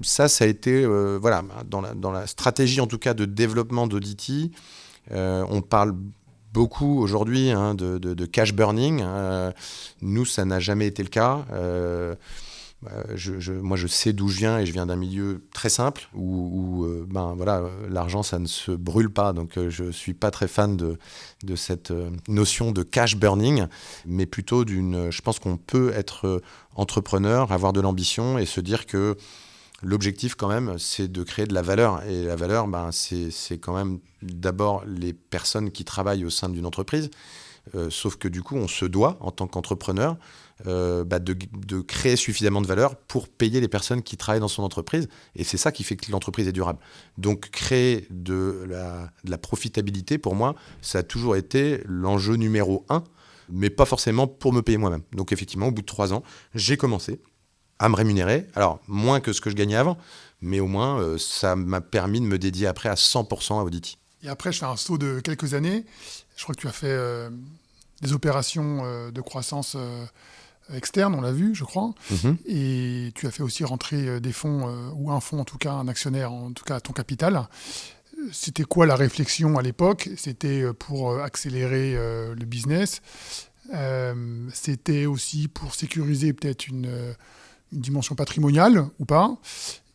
ça a été voilà, dans la stratégie en tout cas de développement d'Audity, on parle beaucoup aujourd'hui de cash burning. Nous, ça n'a jamais été le cas. Moi, je sais d'où je viens et je viens d'un milieu très simple où l'argent, ça ne se brûle pas. Donc, je ne suis pas très fan de cette notion de cash burning, mais plutôt je pense qu'on peut être entrepreneur, avoir de l'ambition et se dire que l'objectif, quand même, c'est de créer de la valeur. Et la valeur, c'est quand même d'abord les personnes qui travaillent au sein d'une entreprise. Sauf que du coup, on se doit, en tant qu'entrepreneur, de créer suffisamment de valeur pour payer les personnes qui travaillent dans son entreprise. Et c'est ça qui fait que l'entreprise est durable. Donc, créer de la profitabilité, pour moi, ça a toujours été l'enjeu numéro 1, mais pas forcément pour me payer moi-même. Donc, effectivement, au bout de 3 ans, j'ai commencé à me rémunérer. Alors, moins que ce que je gagnais avant, mais au moins, ça m'a permis de me dédier après à 100% à Audity. Et après, je fais un saut de quelques années. Je crois que tu as fait des opérations de croissance externe, on l'a vu, je crois. Mm-hmm. Et tu as fait aussi rentrer des fonds, ou un fonds en tout cas, un actionnaire en tout cas à ton capital. C'était quoi la réflexion à l'époque ? C'était pour accélérer le business. C'était aussi pour sécuriser peut-être une dimension patrimoniale ou pas.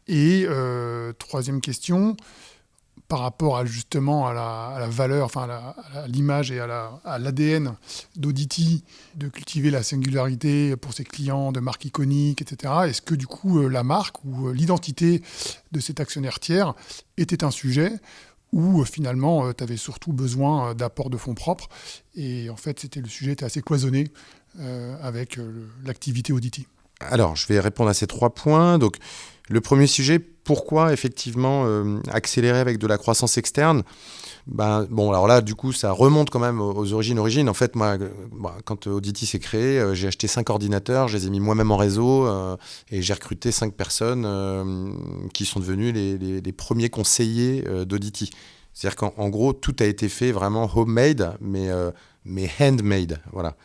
Et troisième question, par rapport justement à la valeur, enfin à l'image et à l'ADN d'Audity, de cultiver la singularité pour ses clients, de marques iconiques, etc. Est-ce que du coup la marque ou l'identité de cet actionnaire tiers était un sujet où finalement tu avais surtout besoin d'apports de fonds propres et en fait le sujet était assez cloisonné avec l'activité Audity? Alors, je vais répondre à ces 3 points. Donc, le premier sujet, pourquoi effectivement accélérer avec de la croissance externe ? Alors là, du coup, ça remonte quand même aux origines. En fait, moi, quand Audity s'est créé, j'ai acheté 5 ordinateurs, je les ai mis moi-même en réseau et j'ai recruté 5 personnes qui sont devenues les premiers conseillers d'Audity. C'est-à-dire qu'en gros, tout a été fait vraiment homemade, mais handmade. Voilà.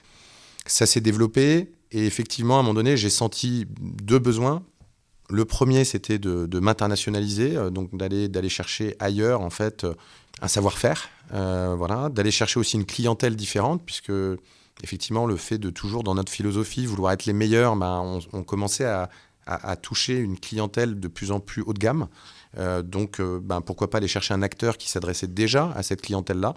Ça s'est développé. Et effectivement, à un moment donné, j'ai senti 2 besoins. Le premier, c'était de m'internationaliser, donc d'aller chercher ailleurs, en fait, un savoir-faire, voilà, d'aller chercher aussi une clientèle différente, puisque effectivement, le fait de toujours, dans notre philosophie, vouloir être les meilleurs, on commençait à toucher une clientèle de plus en plus haut de gamme. Donc, pourquoi pas aller chercher un acteur qui s'adressait déjà à cette clientèle-là.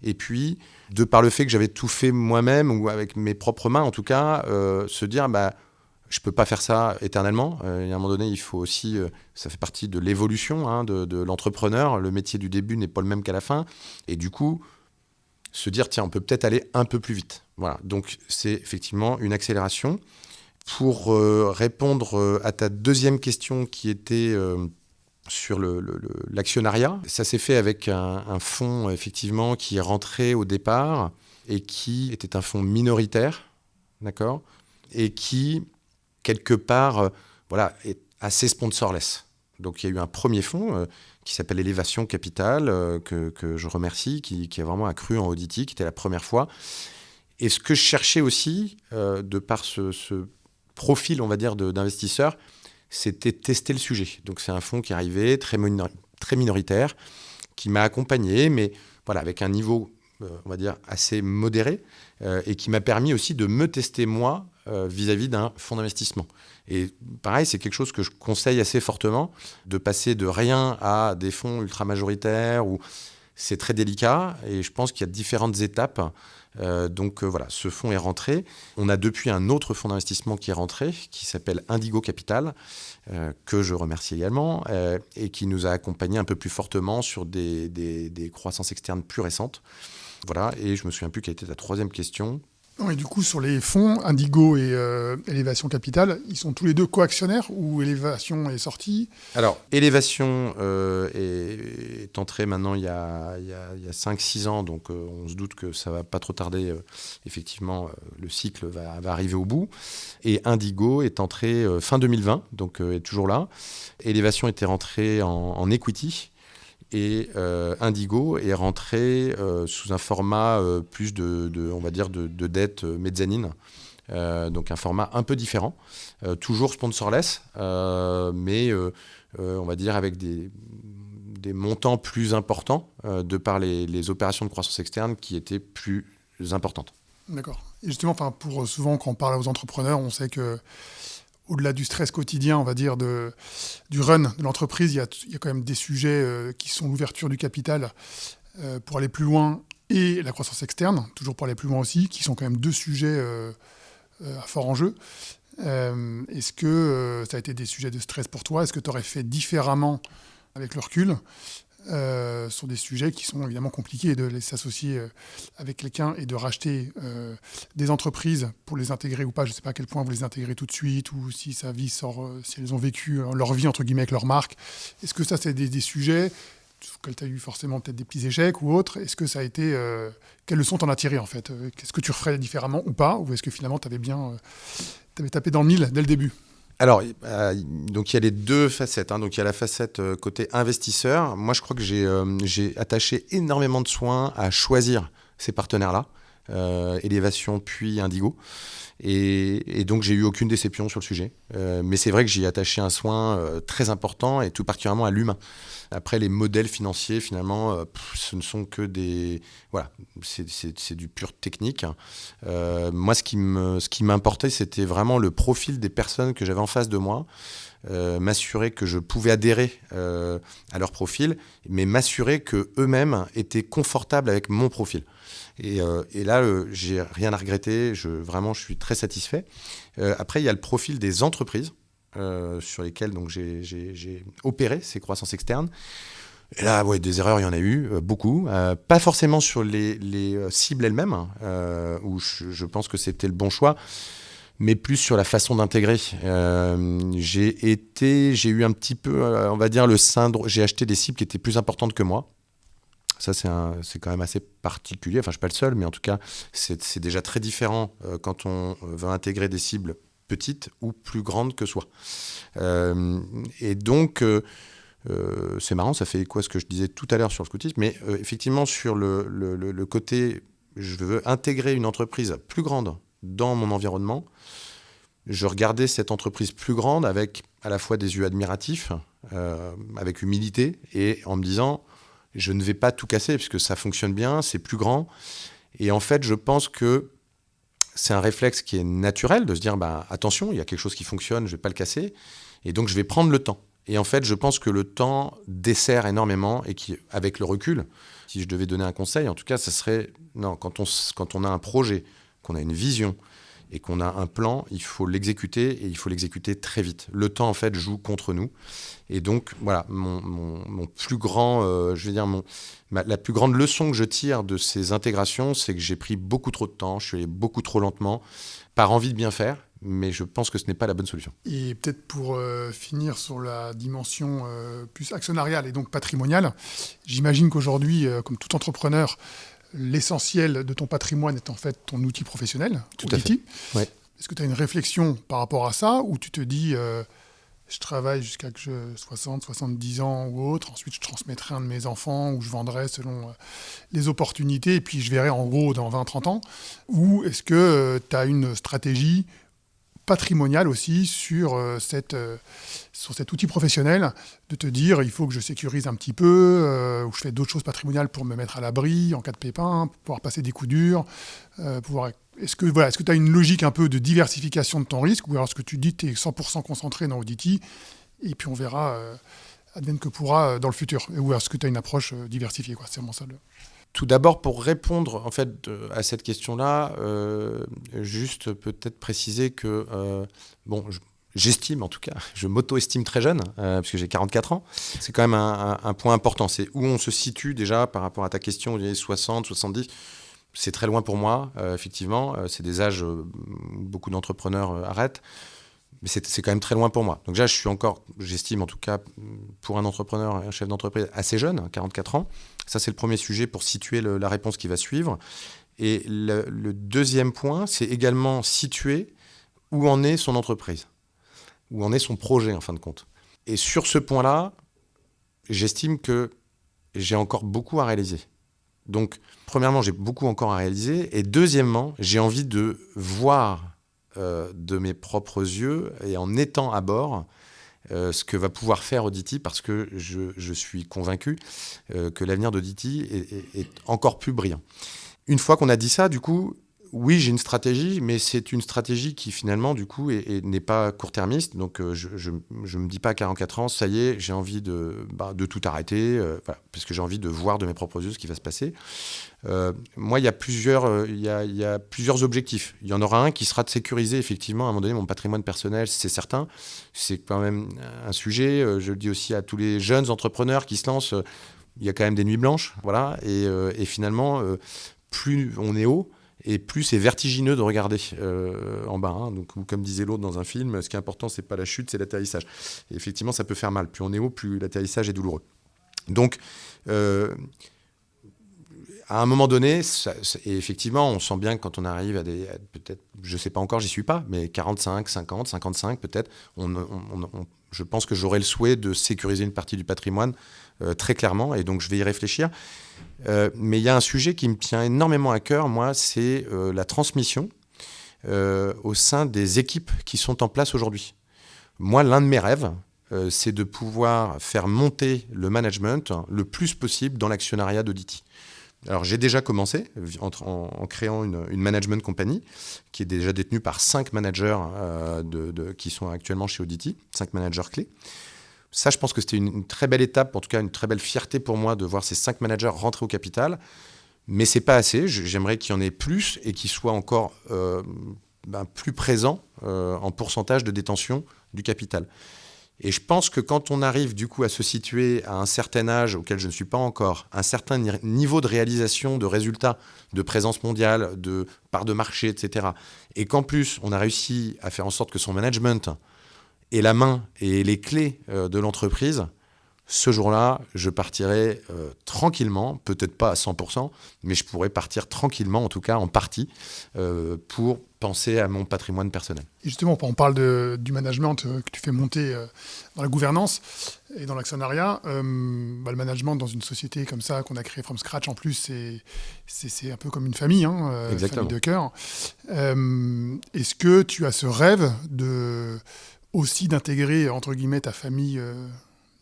Et puis, de par le fait que j'avais tout fait moi-même, ou avec mes propres mains en tout cas, se dire... je ne peux pas faire ça éternellement. À un moment donné, il faut aussi... ça fait partie de l'évolution de l'entrepreneur. Le métier du début n'est pas le même qu'à la fin. Et du coup, se dire, tiens, on peut peut-être aller un peu plus vite. Voilà. Donc, c'est effectivement une accélération. Pour répondre à ta deuxième question qui était sur l'actionnariat, ça s'est fait avec un fonds, effectivement, qui est rentré au départ et qui était un fonds minoritaire, d'accord, et qui... quelque part, est assez sponsorless. Donc, il y a eu un premier fonds qui s'appelle Élévation Capital, que je remercie, qui a vraiment accru en Audity, qui était la première fois. Et ce que je cherchais aussi, de par ce profil, on va dire, d'investisseur, c'était tester le sujet. Donc, c'est un fonds qui est arrivé, très minoritaire, qui m'a accompagné, mais voilà, avec un niveau, on va dire, assez modéré, et qui m'a permis aussi de me tester, moi, vis-à-vis d'un fonds d'investissement. Et pareil, c'est quelque chose que je conseille assez fortement, de passer de rien à des fonds ultra majoritaires, où c'est très délicat, et je pense qu'il y a différentes étapes. Donc voilà, ce fonds est rentré. On a depuis un autre fonds d'investissement qui est rentré, qui s'appelle Indigo Capital, que je remercie également, et qui nous a accompagnés un peu plus fortement sur des croissances externes plus récentes. Voilà, et je me souviens plus quelle était ta troisième question. Et du coup, sur les fonds, Indigo et Élévation Capital, ils sont tous les deux co-actionnaires ou Élévation est sortie? Alors, Élévation est entrée maintenant il y a 5-6 ans, donc on se doute que ça ne va pas trop tarder. Effectivement, le cycle va arriver au bout. Et Indigo est entré fin 2020, donc est toujours là. Élévation était rentrée en equity. Et Indigo est rentré sous un format plus on va dire de dette mezzanine, donc un format un peu différent, toujours sponsorless, mais on va dire avec des montants plus importants de par les opérations de croissance externe qui étaient plus importantes. D'accord. Et justement, pour souvent quand on parle aux entrepreneurs, on sait que au-delà du stress quotidien, on va dire, du run de l'entreprise, il y a quand même des sujets qui sont l'ouverture du capital pour aller plus loin et la croissance externe, toujours pour aller plus loin aussi, qui sont quand même deux sujets à fort enjeu. Est-ce que ça a été des sujets de stress pour toi? Est-ce que tu aurais fait différemment avec le recul sur des sujets qui sont évidemment compliqués, de s'associer avec quelqu'un et de racheter des entreprises pour les intégrer ou pas? Je ne sais pas à quel point vous les intégrez tout de suite, ou si sa vie sort, si elles ont vécu leur vie entre guillemets avec leur marque. Est-ce que ça, c'est des sujets sur lesquels tu as eu forcément peut-être des petits échecs ou autres? Est-ce que ça a été... quelles leçons t'en as tiré en fait? Qu'est-ce que tu referais différemment ou pas? Ou est-ce que finalement tu avais tapé dans le mille dès le début? Alors, donc il y a les deux facettes. Donc il y a la facette côté investisseur. Moi, je crois que j'ai attaché énormément de soin à choisir ces partenaires-là, Élévation puis Indigo. Et donc, j'ai eu aucune déception sur le sujet. Mais c'est vrai que j'y ai attaché un soin très important, et tout particulièrement à l'humain. Après, les modèles financiers, finalement, ce ne sont que des... Voilà, c'est du pur technique. Moi, ce qui m'importait, c'était vraiment le profil des personnes que j'avais en face de moi, m'assurer que je pouvais adhérer à leur profil, mais m'assurer qu'eux-mêmes étaient confortables avec mon profil. Et là, j'ai rien à regretter. Vraiment, je suis très satisfait. Après, il y a le profil des entreprises sur lesquelles donc, j'ai opéré ces croissances externes. Et là, ouais, des erreurs, il y en a eu beaucoup. Pas forcément sur les cibles elles-mêmes, où je pense que c'était le bon choix, mais plus sur la façon d'intégrer. J'ai eu un petit peu, on va dire, le syndrome. J'ai acheté des cibles qui étaient plus importantes que moi. Ça, c'est quand même assez particulier. Enfin, je ne suis pas le seul, mais en tout cas, c'est déjà très différent quand on veut intégrer des cibles petites ou plus grandes que soi. Et donc, c'est marrant, ça fait écho à ce que je disais tout à l'heure sur le scoutisme, mais effectivement, sur le côté, je veux intégrer une entreprise plus grande dans mon environnement. Je regardais cette entreprise plus grande avec à la fois des yeux admiratifs, avec humilité, et en me disant, je ne vais pas tout casser, puisque ça fonctionne bien, c'est plus grand. Et en fait, je pense que c'est un réflexe qui est naturel, de se dire, attention, il y a quelque chose qui fonctionne, je ne vais pas le casser, et donc je vais prendre le temps. Et en fait, je pense que le temps dessert énormément, et avec le recul, si je devais donner un conseil, en tout cas, ça serait, non, quand on a un projet, qu'on a une vision, et qu'on a un plan, il faut l'exécuter, et il faut l'exécuter très vite. Le temps, en fait, joue contre nous. Et donc, voilà, mon plus grand, la plus grande leçon que je tire de ces intégrations, c'est que j'ai pris beaucoup trop de temps, je suis allé beaucoup trop lentement, par envie de bien faire, mais je pense que ce n'est pas la bonne solution. Et peut-être pour finir sur la dimension plus actionnariale et donc patrimoniale, j'imagine qu'aujourd'hui, comme tout entrepreneur, l'essentiel de ton patrimoine est en fait ton outil professionnel, Tout à fait. Ouais. Est-ce que tu as une réflexion par rapport à ça, ou tu te dis, je travaille jusqu'à que j'ai 60, 70 ans ou autre, ensuite je transmettrai un de mes enfants, ou je vendrai selon les opportunités, et puis je verrai en gros dans 20, 30 ans, ou est-ce que tu as une stratégie patrimoniale aussi sur cet outil professionnel, de te dire il faut que je sécurise un petit peu, ou je fais d'autres choses patrimoniales pour me mettre à l'abri en cas de pépin, pour pouvoir passer des coups durs, Est-ce que tu as une logique un peu de diversification de ton risque, ou alors est-ce que tu dis que tu es 100% concentré dans Audity, et puis on verra advienne que pourra dans le futur, ou est-ce que tu as une approche diversifiée, quoi. C'est vraiment ça. Tout d'abord, pour répondre en fait à cette question-là, juste peut-être préciser que j'estime en tout cas, je m'auto-estime très jeune, puisque j'ai 44 ans. C'est quand même un point important, c'est où on se situe déjà par rapport à ta question, il y a 60, 70. C'est très loin pour moi, effectivement. C'est des âges où beaucoup d'entrepreneurs arrêtent. Mais c'est quand même très loin pour moi. Donc déjà, j'estime en tout cas, pour un entrepreneur, un chef d'entreprise assez jeune, 44 ans. Ça, c'est le premier sujet pour situer la réponse qui va suivre. Et le deuxième point, c'est également situer où en est son entreprise, où en est son projet, en fin de compte. Et sur ce point-là, j'estime que j'ai encore beaucoup à réaliser. Donc, premièrement, j'ai beaucoup encore à réaliser. Et deuxièmement, j'ai envie de voir de mes propres yeux et en étant à bord ce que va pouvoir faire Audity, parce que je suis convaincu que l'avenir d'Audity est encore plus brillant. Une fois qu'on a dit ça, du coup, oui, j'ai une stratégie, mais c'est une stratégie qui finalement, du coup, n'est pas court-termiste. Donc, je me dis pas à 44 ans, ça y est, j'ai envie de tout arrêter, parce que j'ai envie de voir de mes propres yeux ce qui va se passer. Moi, il y a plusieurs objectifs. Il y en aura un qui sera de sécuriser, effectivement, à un moment donné, mon patrimoine personnel, c'est certain. C'est quand même un sujet. Je le dis aussi à tous les jeunes entrepreneurs qui se lancent. Il y a quand même des nuits blanches, voilà. Et finalement, plus on est haut, et plus c'est vertigineux de regarder en bas. Hein. Donc, comme disait l'autre dans un film, ce qui est important, c'est pas la chute, c'est l'atterrissage. Et effectivement, ça peut faire mal. Plus on est haut, plus l'atterrissage est douloureux. Donc, à un moment donné, et effectivement, on sent bien que quand on arrive à peut-être, je sais pas encore, j'y suis pas, mais 45, 50, 55 peut-être, je pense que j'aurai le souhait de sécuriser une partie du patrimoine très clairement, et donc je vais y réfléchir. Mais il y a un sujet qui me tient énormément à cœur, moi, c'est la transmission au sein des équipes qui sont en place aujourd'hui. Moi, l'un de mes rêves, c'est de pouvoir faire monter le management le plus possible dans l'actionnariat d'Audity. Alors, j'ai déjà commencé en créant une management company qui est déjà détenue par 5 managers qui sont actuellement chez Audity, 5 managers clés. Ça, je pense que c'était une très belle étape, en tout cas une très belle fierté pour moi de voir ces 5 managers rentrer au capital. Mais ce n'est pas assez. J'aimerais qu'il y en ait plus et qu'ils soient encore plus présents en pourcentage de détention du capital. Et je pense que quand on arrive du coup à se situer à un certain âge auquel je ne suis pas encore, un certain niveau de réalisation, de résultats, de présence mondiale, de part de marché, etc., et qu'en plus on a réussi à faire en sorte que son management ait la main et les clés de l'entreprise, ce jour-là, je partirai tranquillement, peut-être pas à 100%, mais je pourrais partir tranquillement, en tout cas en partie, pour penser à mon patrimoine personnel. Et justement, on parle du management que tu fais monter dans la gouvernance et dans l'actionnariat. Le management dans une société comme ça, qu'on a créée from scratch, en plus, c'est un peu comme une famille, famille de cœur. Est-ce que tu as ce rêve aussi d'intégrer, entre guillemets, ta famille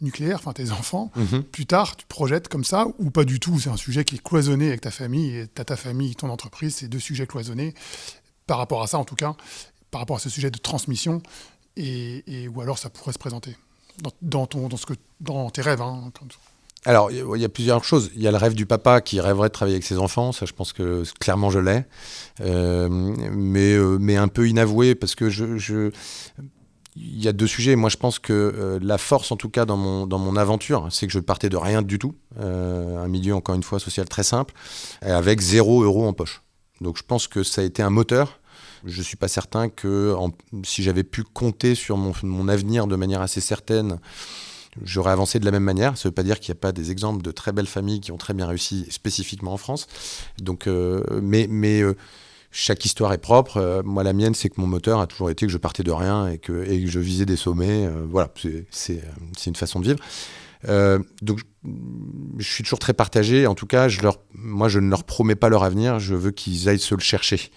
nucléaire, enfin tes enfants, plus tard, tu projettes comme ça, ou pas du tout, c'est un sujet qui est cloisonné avec ta famille, et ta famille, ton entreprise, c'est 2 sujets cloisonnés, par rapport à ça en tout cas, par rapport à ce sujet de transmission, ou alors ça pourrait se présenter dans tes rêves. Hein. Alors, il y a plusieurs choses. Il y a le rêve du papa qui rêverait de travailler avec ses enfants. Ça, je pense que clairement, je l'ai. Mais un peu inavoué, parce que il y a 2 sujets. Moi, je pense que la force, en tout cas, dans mon aventure, c'est que je partais de rien du tout. Un milieu, encore une fois, social très simple, avec 0 € en poche. Donc, je pense que ça a été un moteur. Je ne suis pas certain que si j'avais pu compter sur mon avenir de manière assez certaine, j'aurais avancé de la même manière. Ça ne veut pas dire qu'il n'y a pas des exemples de très belles familles qui ont très bien réussi, spécifiquement en France. Donc, mais chaque histoire est propre. Moi, la mienne, c'est que mon moteur a toujours été que je partais de rien et que je visais des sommets. Voilà, c'est une façon de vivre. Donc, je suis toujours très partagé. En tout cas, moi, je ne leur promets pas leur avenir. Je veux qu'ils aillent se le chercher.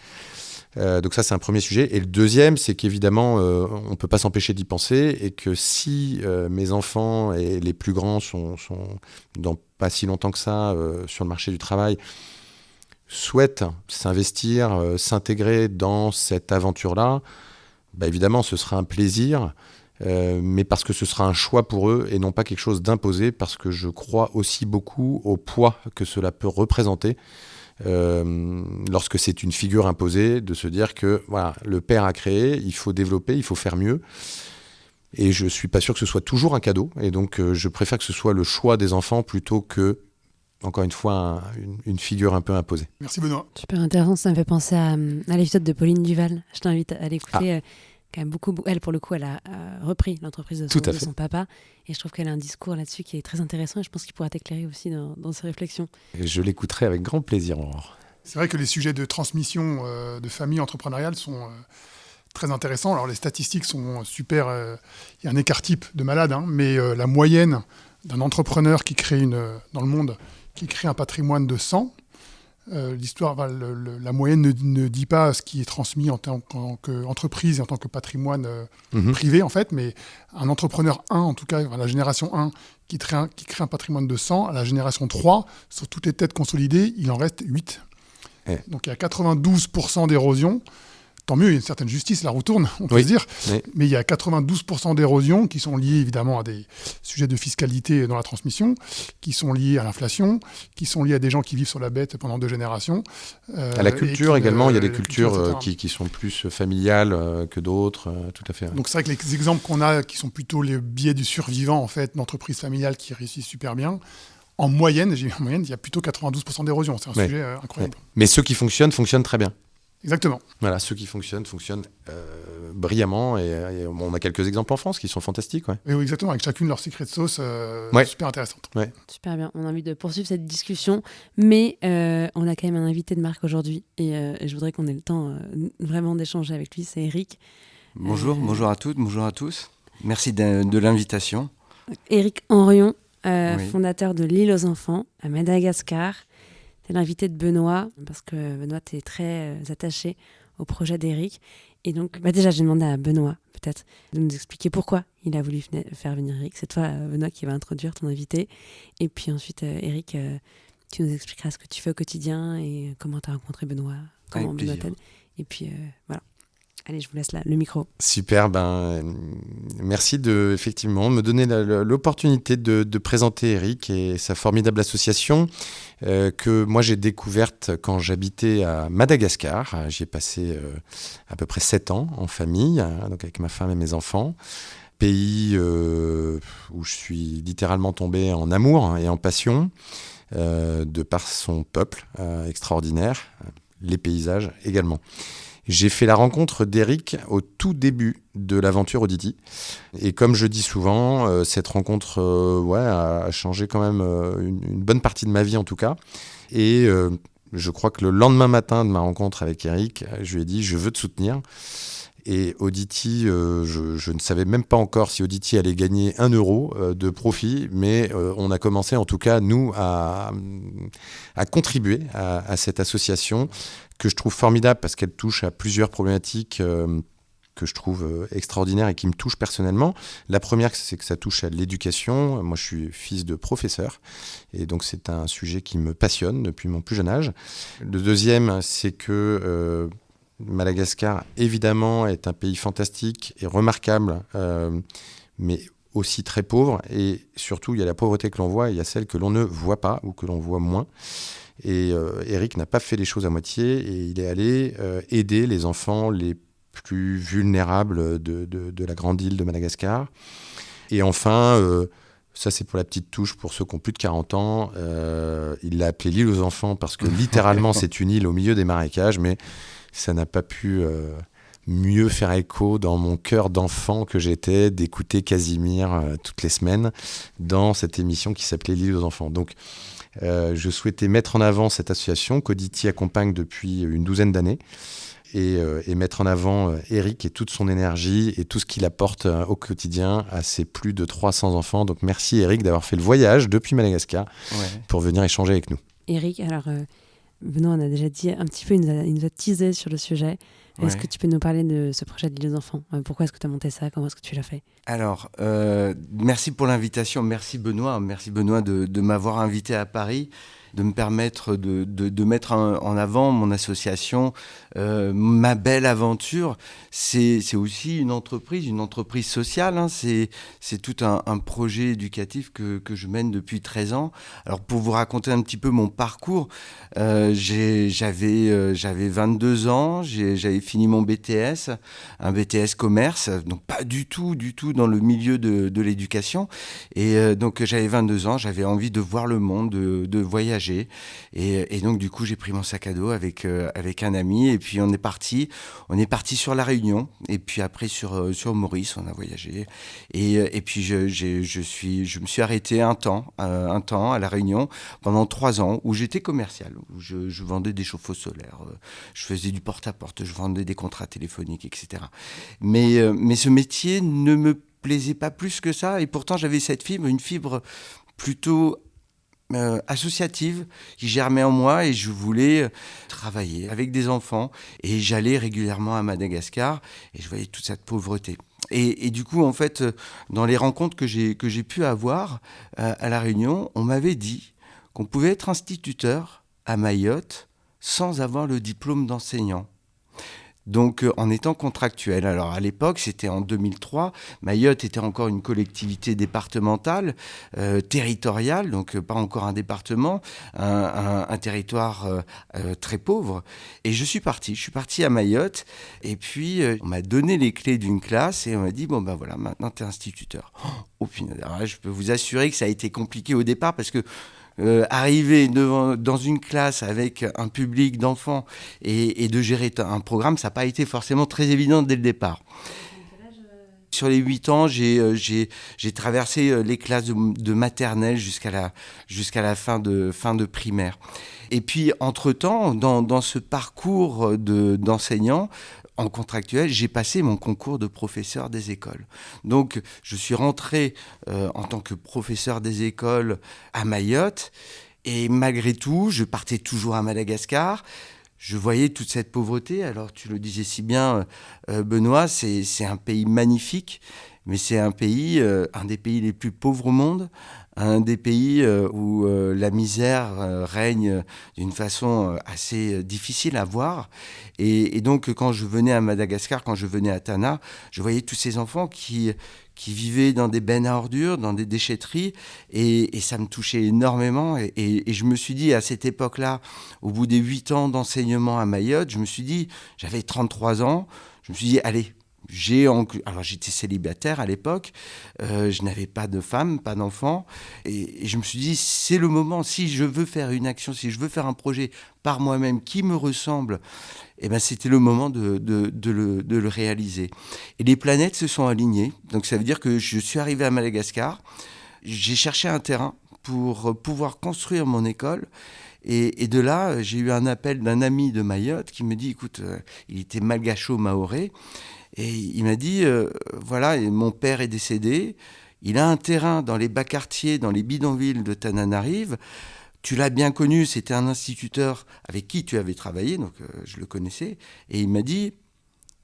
Donc ça, c'est un premier sujet. Et le deuxième, c'est qu'évidemment, on ne peut pas s'empêcher d'y penser, et que si mes enfants et les plus grands sont dans pas si longtemps que ça sur le marché du travail, souhaitent s'investir, s'intégrer dans cette aventure-là, bah évidemment, ce sera un plaisir, mais parce que ce sera un choix pour eux et non pas quelque chose d'imposé, parce que je crois aussi beaucoup au poids que cela peut représenter. Lorsque c'est une figure imposée, de se dire que voilà, le père a créé, il faut développer, il faut faire mieux. Et je ne suis pas sûr que ce soit toujours un cadeau. Et donc, je préfère que ce soit le choix des enfants plutôt que, encore une fois, une figure un peu imposée. Merci Benoît. Super intéressant, ça me fait penser à l'épisode de Pauline Duval. Je t'invite à l'écouter. Quand même beaucoup, elle, pour le coup, elle a repris l'entreprise de son papa. Et je trouve qu'elle a un discours là-dessus qui est très intéressant, et je pense qu'il pourra t'éclairer aussi dans ses réflexions. Et je l'écouterai avec grand plaisir, Aurore. C'est vrai que les sujets de transmission de famille entrepreneuriale sont très intéressants. Alors les statistiques sont super, il y a un écart type de malade, hein, mais la moyenne d'un entrepreneur qui crée dans le monde, qui crée un patrimoine de 100, la moyenne ne dit pas ce qui est transmis en tant qu'entreprise et en tant que patrimoine privé, en fait, mais un entrepreneur 1, en tout cas, la génération 1, qui crée un patrimoine de 100, à la génération 3, sur toutes les têtes consolidées, il en reste 8. Donc il y a 92% d'érosion. Tant mieux, il y a une certaine justice, la roue tourne, on peut se dire. Oui. Mais il y a 92% d'érosion qui sont liées évidemment à des sujets de fiscalité dans la transmission, qui sont liés à l'inflation, qui sont liés à des gens qui vivent sur la bête pendant 2 générations. À la culture également, il y a des cultures qui sont plus familiales que d'autres, tout à fait. Ouais. Donc c'est vrai que les exemples qu'on a, qui sont plutôt les biais du survivant, en fait, d'entreprises familiales qui réussissent super bien, en moyenne, il y a plutôt 92% d'érosion. C'est un sujet incroyable. Mais ceux qui fonctionnent fonctionnent très bien. Exactement. Voilà, ceux qui fonctionnent brillamment, et on a quelques exemples en France qui sont fantastiques. Ouais. Oui, exactement, avec chacune leur secret de sauce super intéressante. Ouais. Super bien, on a envie de poursuivre cette discussion, mais on a quand même un invité de marque aujourd'hui, et je voudrais qu'on ait le temps vraiment d'échanger avec lui, c'est Eric. Bonjour à toutes, bonjour à tous. Merci de l'invitation. Eric Henrion, fondateur de l'île aux enfants à Madagascar. C'est l'invité de Benoît, parce que Benoît, tu es très attaché au projet d'Eric. Et donc, déjà, j'ai demandé à Benoît, peut-être, de nous expliquer pourquoi il a voulu faire venir Eric. C'est toi, Benoît, qui va introduire ton invité. Et puis ensuite, Eric, tu nous expliqueras ce que tu fais au quotidien et comment tu as rencontré Benoît, comment Benoît t'aide. Et puis, voilà. Allez, je vous laisse là, le micro. Super, merci de effectivement me donner l'opportunité de présenter Eric et sa formidable association que moi j'ai découverte quand j'habitais à Madagascar. J'y ai passé à peu près 7 ans en famille, donc avec ma femme et mes enfants. Pays où je suis littéralement tombé en amour et en passion de par son peuple extraordinaire, les paysages également. J'ai fait la rencontre d'Eric au tout début de l'aventure Audity. Et comme je dis souvent, cette rencontre a changé quand même une bonne partie de ma vie en tout cas. Et je crois que le lendemain matin de ma rencontre avec Eric, je lui ai dit « je veux te soutenir ». Et Audity, je ne savais même pas encore si Audity allait gagner 1 euro de profit, mais on a commencé en tout cas, nous, à contribuer à cette association que je trouve formidable parce qu'elle touche à plusieurs problématiques que je trouve extraordinaires et qui me touchent personnellement. La première, c'est que ça touche à l'éducation. Moi, je suis fils de professeur et donc c'est un sujet qui me passionne depuis mon plus jeune âge. Le deuxième, c'est que Madagascar, évidemment, est un pays fantastique et remarquable, mais aussi très pauvre. Et surtout, il y a la pauvreté que l'on voit et il y a celle que l'on ne voit pas ou que l'on voit moins. Et Eric n'a pas fait les choses à moitié et il est allé aider les enfants les plus vulnérables de la grande île de Madagascar. Et enfin, ça c'est pour la petite touche, pour ceux qui ont plus de 40 ans, il l'a appelé l'île aux enfants parce que littéralement c'est une île au milieu des marécages, mais ça n'a pas pu mieux faire écho dans mon cœur d'enfant que j'étais d'écouter Casimir toutes les semaines dans cette émission qui s'appelait l'île aux enfants. Donc je souhaitais mettre en avant cette association qu'Audity accompagne depuis une douzaine d'années et mettre en avant Eric et toute son énergie et tout ce qu'il apporte au quotidien à ses plus de 300 enfants. Donc merci Eric d'avoir fait le voyage depuis Madagascar pour venir échanger avec nous. Eric, alors Benoît en a déjà dit un petit peu, il nous a teasé sur le sujet. Est-ce que tu peux nous parler de ce projet de l'île aux enfants ? Pourquoi est-ce que tu as monté ça ? Comment est-ce que tu l'as fait ? Alors, merci pour l'invitation. Merci Benoît de m'avoir invité à Paris, de me permettre de mettre en avant mon association, ma belle aventure. C'est aussi une entreprise sociale. Hein. C'est tout un projet éducatif que je mène depuis 13 ans. Alors, pour vous raconter un petit peu mon parcours, j'avais 22 ans, j'avais fini mon BTS, un BTS commerce, donc pas du tout dans le milieu de l'éducation. Et donc, j'avais 22 ans, j'avais envie de voir le monde, de voyager. Et donc, du coup, j'ai pris mon sac à dos avec un ami et puis on est parti sur La Réunion et puis après sur Maurice, on a voyagé. Et puis, je me suis arrêté un temps à La Réunion pendant 3 ans où j'étais commercial, où je vendais des chauffe-eau solaires, je faisais du porte-à-porte, je vendais des contrats téléphoniques, etc. Mais ce métier ne me plaisait pas plus que ça et pourtant j'avais une fibre plutôt associative qui germait en moi et je voulais travailler avec des enfants et j'allais régulièrement à Madagascar et je voyais toute cette pauvreté. Et du coup, en fait, dans les rencontres que j'ai pu avoir à La Réunion, on m'avait dit qu'on pouvait être instituteur à Mayotte sans avoir le diplôme d'enseignant. Donc, en étant contractuel. Alors, à l'époque, c'était en 2003. Mayotte était encore une collectivité départementale, territoriale, donc pas encore un département, un territoire très pauvre. Et je suis parti à Mayotte. Et puis, on m'a donné les clés d'une classe et on m'a dit, bon, ben voilà, maintenant, tu es instituteur. Oh, punaise. Alors là, je peux vous assurer que ça a été compliqué au départ parce que arriver dans une classe avec un public d'enfants et de gérer un programme, ça n'a pas été forcément très évident dès le départ. Sur les 8 ans, j'ai traversé les classes de maternelle jusqu'à la fin de primaire. Et puis, entre-temps, dans ce parcours d'enseignant, en contractuel, j'ai passé mon concours de professeur des écoles. Donc, je suis rentré en tant que professeur des écoles à Mayotte. Et malgré tout, je partais toujours à Madagascar. Je voyais toute cette pauvreté. Alors, tu le disais si bien, Benoît, c'est un pays magnifique, mais c'est un des pays les plus pauvres au monde, un des pays où la misère règne d'une façon assez difficile à voir. Et donc, quand je venais à Madagascar, quand je venais à Tana, je voyais tous ces enfants qui vivaient dans des bennes à ordures, dans des déchetteries, et ça me touchait énormément. Et je me suis dit, à cette époque-là, au bout des 8 ans d'enseignement à Mayotte, j'avais 33 ans, je me suis dit, allez, alors j'étais célibataire à l'époque, je n'avais pas de femme, pas d'enfant, et je me suis dit, c'est le moment, si je veux faire une action, si je veux faire un projet par moi-même qui me ressemble, eh ben c'était le moment de le réaliser. Et les planètes se sont alignées, donc ça veut dire que je suis arrivé à Madagascar, j'ai cherché un terrain pour pouvoir construire mon école. Et de là, j'ai eu un appel d'un ami de Mayotte qui me dit, écoute, il était malgacho-maoré, et il m'a dit, voilà, mon père est décédé, il a un terrain dans les bas quartiers, dans les bidonvilles de Tananarive, tu l'as bien connu, c'était un instituteur avec qui tu avais travaillé, donc je le connaissais, et il m'a dit,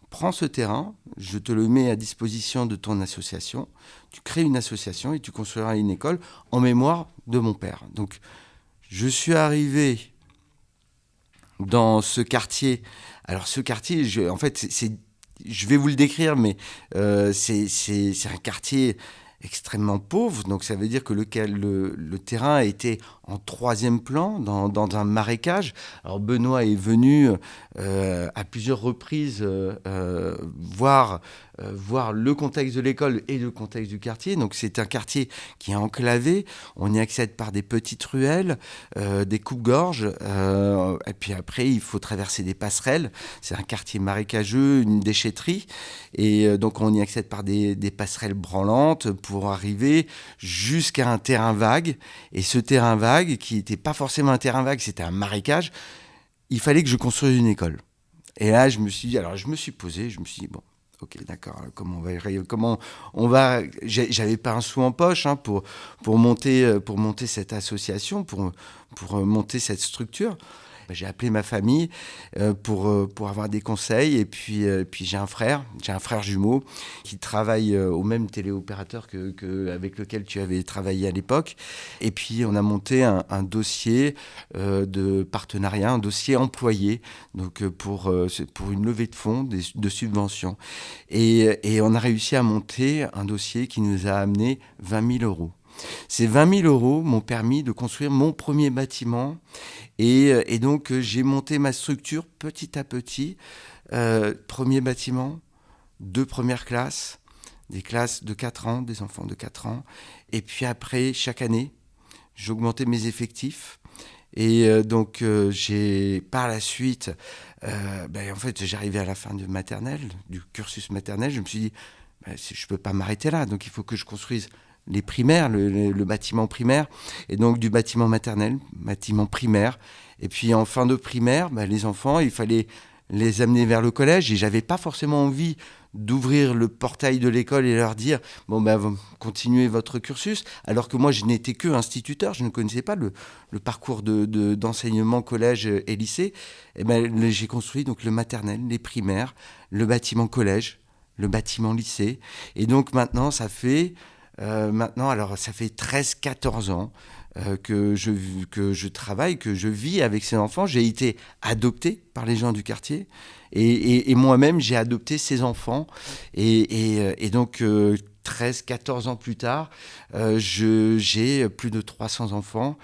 prends ce terrain, je te le mets à disposition de ton association, tu crées une association et tu construiras une école en mémoire de mon père. Donc, je suis arrivé dans ce quartier. Alors, ce quartier, en fait, je vais vous le décrire, mais c'est un quartier extrêmement pauvre. Donc, ça veut dire que le terrain était en troisième plan, dans un marécage. Alors, Benoît est venu à plusieurs reprises voir le contexte de l'école et le contexte du quartier. Donc, c'est un quartier qui est enclavé. On y accède par des petites ruelles, des coupes-gorges. Et puis après, il faut traverser des passerelles. C'est un quartier marécageux, une déchetterie. Et donc, on y accède par des passerelles branlantes pour arriver jusqu'à un terrain vague. Et ce terrain vague, qui n'était pas forcément un terrain vague, c'était un marécage, il fallait que je construise une école. Et là, je me suis posé, je me suis dit, bon, ok, d'accord, comment on va j'avais pas un sou en poche pour monter cette association, pour monter cette structure. J'ai appelé ma famille pour avoir des conseils. Et puis j'ai un frère jumeau qui travaille au même téléopérateur avec lequel tu avais travaillé à l'époque. Et puis on a monté un dossier de partenariat, un dossier employé, donc pour une levée de fonds, de subventions. Et on a réussi à monter un dossier qui nous a amené 20 000 euros. Ces 20 000 euros m'ont permis de construire mon premier bâtiment. Et donc, j'ai monté ma structure petit à petit. Premier bâtiment, 2 premières classes, des classes de 4 ans, des enfants de 4 ans. Et puis après, chaque année, j'augmentais mes effectifs. Et donc, j'ai par la suite, en fait, j'arrivais à la fin du cursus maternel. Je me suis dit, je ne peux pas m'arrêter là. Donc, il faut que je construise les primaires, le bâtiment primaire, et donc du bâtiment maternel, bâtiment primaire. Et puis en fin de primaire, les enfants, il fallait les amener vers le collège, et j'avais pas forcément envie d'ouvrir le portail de l'école et leur dire continuez votre cursus, alors que moi je n'étais que instituteur, je ne connaissais pas le parcours d'enseignement collège et lycée. Et j'ai construit donc le maternel, les primaires, le bâtiment collège, le bâtiment lycée. Et donc maintenant ça fait 13-14 ans que je travaille, que je vis avec ces enfants. J'ai été adopté par les gens du quartier et moi-même, j'ai adopté ces enfants. Et donc, 13-14 ans plus tard, j'ai plus de 300 enfants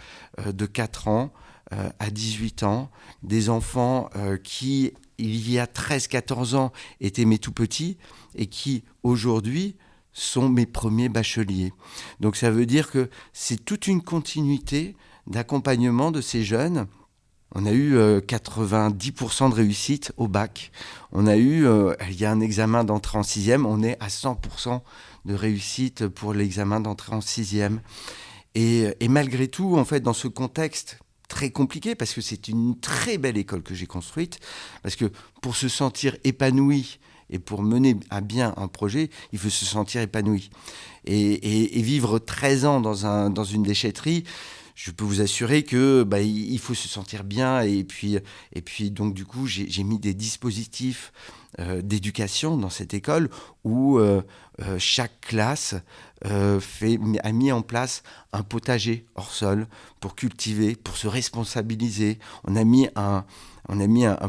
de 4 ans à 18 ans, des enfants qui, il y a 13-14 ans, étaient mes tout petits et qui, aujourd'hui, sont mes premiers bacheliers. Donc ça veut dire que c'est toute une continuité d'accompagnement de ces jeunes. On a eu 90% de réussite au bac. Il y a un examen d'entrée en 6e, on est à 100% de réussite pour l'examen d'entrée en 6e. Et malgré tout, en fait, dans ce contexte très compliqué, parce que c'est une très belle école que j'ai construite, parce que pour se sentir épanoui, et pour mener à bien un projet, il faut se sentir épanoui. Et vivre 13 ans dans une déchetterie, je peux vous assurer que il faut se sentir bien. Et puis donc du coup, j'ai mis des dispositifs d'éducation dans cette école où chaque classe a mis en place un potager hors sol pour cultiver, pour se responsabiliser. On a mis un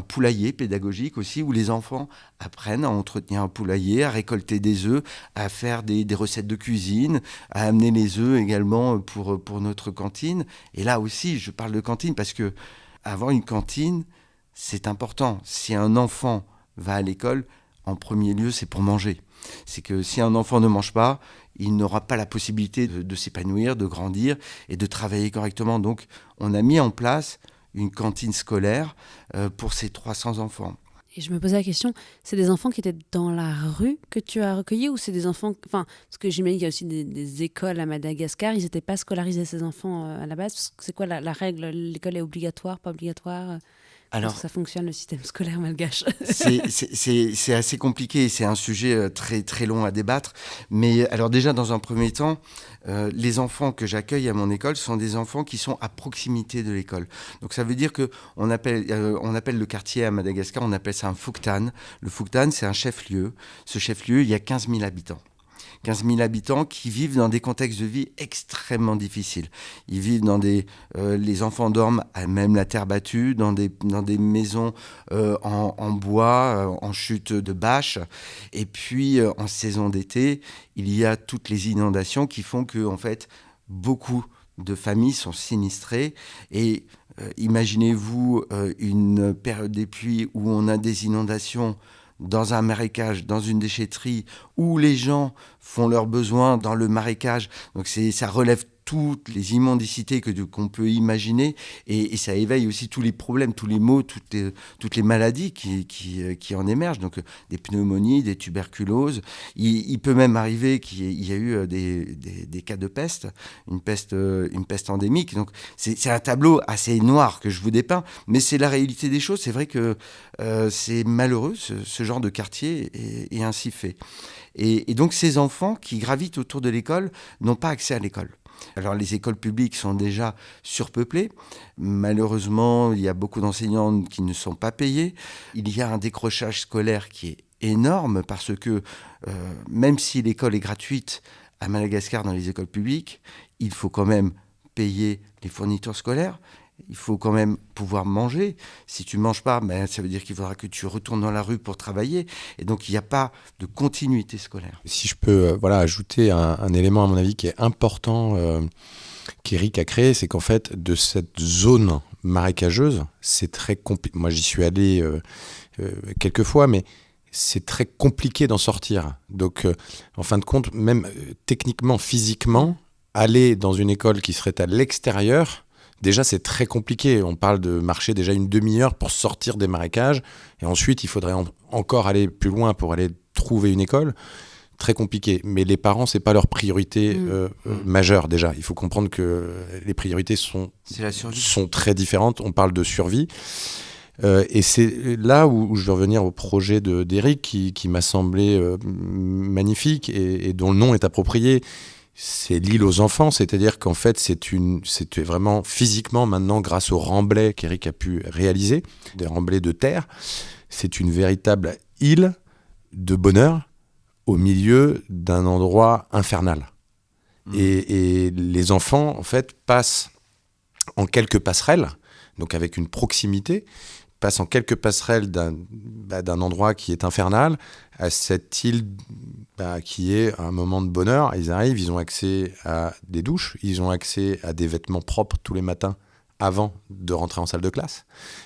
poulailler pédagogique aussi où les enfants apprennent à entretenir un poulailler, à récolter des œufs, à faire des recettes de cuisine, à amener les œufs également pour notre cantine. Et là aussi, je parle de cantine parce que avoir une cantine, c'est important. Si un enfant va à l'école, en premier lieu, c'est pour manger. C'est que si un enfant ne mange pas, il n'aura pas la possibilité de s'épanouir, de grandir et de travailler correctement. Donc, on a mis en place une cantine scolaire pour ces 300 enfants. Et je me posais la question, c'est des enfants qui étaient dans la rue que tu as recueillis ou c'est des enfants... Parce que j'imagine qu'il y a aussi des écoles à Madagascar, ils n'étaient pas scolarisés ces enfants à la base. C'est quoi la règle? L'école est obligatoire, pas obligatoire? Comment ça fonctionne le système scolaire malgache? C'est assez compliqué, c'est un sujet très, très long à débattre. Mais alors déjà, dans un premier temps, les enfants que j'accueille à mon école sont des enfants qui sont à proximité de l'école. Donc ça veut dire qu'on appelle le quartier à Madagascar, on appelle ça un Fouktan. Le Fouktan, c'est un chef-lieu. Ce chef-lieu, il y a 15 000 habitants. 15 000 habitants qui vivent dans des contextes de vie extrêmement difficiles. Ils vivent dans les enfants dorment à même la terre battue, dans des maisons en bois, en chute de bâches. Et puis, en saison d'été, il y a toutes les inondations qui font que, en fait, beaucoup de familles sont sinistrées. Et imaginez-vous une période des pluies où on a des inondations dans un marécage, dans une déchetterie, où les gens font leurs besoins dans le marécage. Donc ça relève toutes les immondicités qu'on peut imaginer et ça éveille aussi tous les problèmes, tous les maux, toutes les maladies qui en émergent. Donc des pneumonies, des tuberculoses. Il peut même arriver qu'il y a eu des cas de peste, une peste endémique. Donc c'est un tableau assez noir que je vous dépeins, mais c'est la réalité des choses. C'est vrai que c'est malheureux, ce genre de quartier est ainsi fait. Et donc ces enfants qui gravitent autour de l'école n'ont pas accès à l'école. Alors les écoles publiques sont déjà surpeuplées. Malheureusement, il y a beaucoup d'enseignants qui ne sont pas payés. Il y a un décrochage scolaire qui est énorme parce que même si l'école est gratuite à Madagascar dans les écoles publiques, il faut quand même payer les fournitures scolaires. Il faut quand même pouvoir manger. Si tu ne manges pas, ça veut dire qu'il faudra que tu retournes dans la rue pour travailler. Et donc, il n'y a pas de continuité scolaire. Si je peux ajouter un élément, à mon avis, qui est important, qu'Éric a créé, c'est qu'en fait, de cette zone marécageuse, c'est très compliqué. Moi, j'y suis allé quelques fois, mais c'est très compliqué d'en sortir. Donc, en fin de compte, même techniquement, physiquement, aller dans une école qui serait à l'extérieur, déjà, c'est très compliqué. On parle de marcher déjà une demi-heure pour sortir des marécages. Et ensuite, il faudrait encore aller plus loin pour aller trouver une école. Très compliqué. Mais les parents, ce n'est pas leur priorité majeure déjà. Il faut comprendre que les priorités sont très différentes. On parle de survie. Et c'est là où je veux revenir au projet d'Éric qui m'a semblé magnifique et dont le nom est approprié. C'est l'île aux enfants, c'est-à-dire qu'en fait, c'était vraiment physiquement, maintenant, grâce aux remblais qu'Éric a pu réaliser, des remblais de terre, c'est une véritable île de bonheur au milieu d'un endroit infernal. Et les enfants, en fait, passent en quelques passerelles, donc avec une proximité, passent en quelques passerelles d'un endroit qui est infernal à cette île qui est un moment de bonheur. Ils arrivent, ils ont accès à des douches, ils ont accès à des vêtements propres tous les matins avant de rentrer en salle de classe.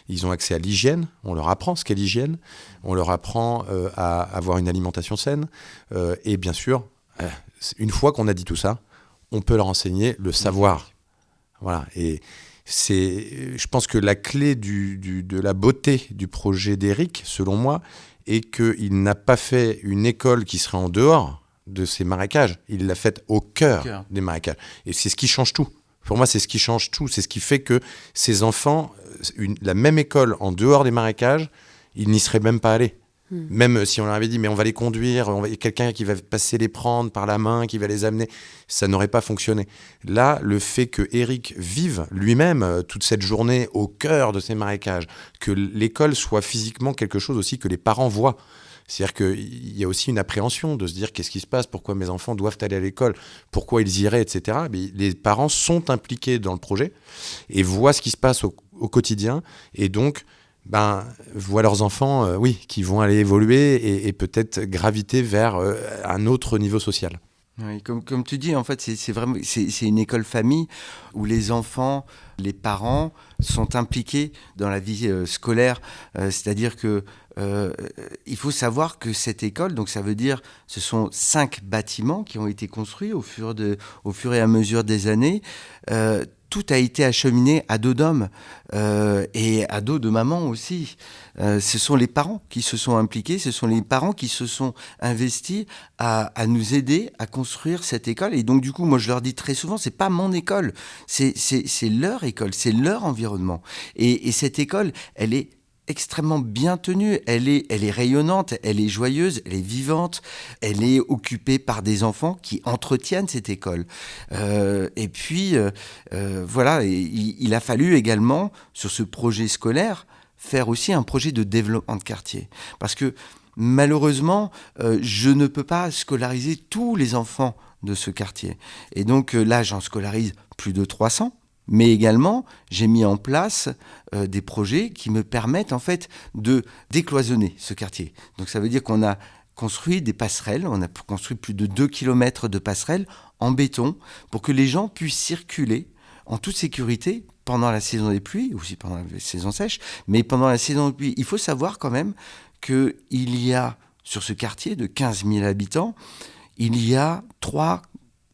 Ils ont accès à l'hygiène, on leur apprend ce qu'est l'hygiène, on leur apprend à avoir une alimentation saine. Et bien sûr, une fois qu'on a dit tout ça, on peut leur enseigner le savoir. Voilà. Et je pense que la clé de la beauté du projet d'Éric, selon moi, est qu'il n'a pas fait une école qui serait en dehors de ces marécages. Il l'a faite au cœur des marécages. Et c'est ce qui change tout. Pour moi, c'est ce qui change tout. C'est ce qui fait que ces enfants, la même école en dehors des marécages, ils n'y seraient même pas allés. Même si on leur avait dit, mais on va les conduire, il y a quelqu'un qui va passer les prendre par la main, qui va les amener, ça n'aurait pas fonctionné. Là, le fait que Éric vive lui-même toute cette journée au cœur de ces marécages, que l'école soit physiquement quelque chose aussi que les parents voient. C'est-à-dire qu'il y a aussi une appréhension de se dire qu'est-ce qui se passe, pourquoi mes enfants doivent aller à l'école, pourquoi ils iraient, etc. Mais les parents sont impliqués dans le projet et voient ce qui se passe au quotidien et donc voient leurs enfants qui vont aller évoluer et peut-être graviter vers un autre niveau social. Oui, comme tu dis, en fait, c'est une école famille où les enfants, les parents sont impliqués dans la vie scolaire. C'est-à-dire que il faut savoir que cette école, donc ça veut dire, ce sont 5 bâtiments qui ont été construits au fur et à mesure des années. Tout a été acheminé à dos d'hommes et à dos de maman aussi. Ce sont les parents qui se sont impliqués, ce sont les parents qui se sont investis à nous aider à construire cette école. Et donc du coup, moi je leur dis très souvent, c'est pas mon école, c'est leur école, c'est leur environnement. Et cette école, elle est extrêmement bien tenue, elle est rayonnante, elle est joyeuse, elle est vivante, elle est occupée par des enfants qui entretiennent cette école. Et puis, voilà, il a fallu également, sur ce projet scolaire, faire aussi un projet de développement de quartier. Parce que malheureusement, je ne peux pas scolariser tous les enfants de ce quartier. Et donc là, j'en scolarise plus de 300. Mais également, j'ai mis en place des projets qui me permettent en fait de décloisonner ce quartier. Donc ça veut dire qu'on a construit des passerelles, on a construit plus de 2 km de passerelles en béton pour que les gens puissent circuler en toute sécurité pendant la saison des pluies, aussi pendant la saison sèche. Mais pendant la saison des pluies, il faut savoir quand même qu'il y a, sur ce quartier de 15 000 habitants, il y a 3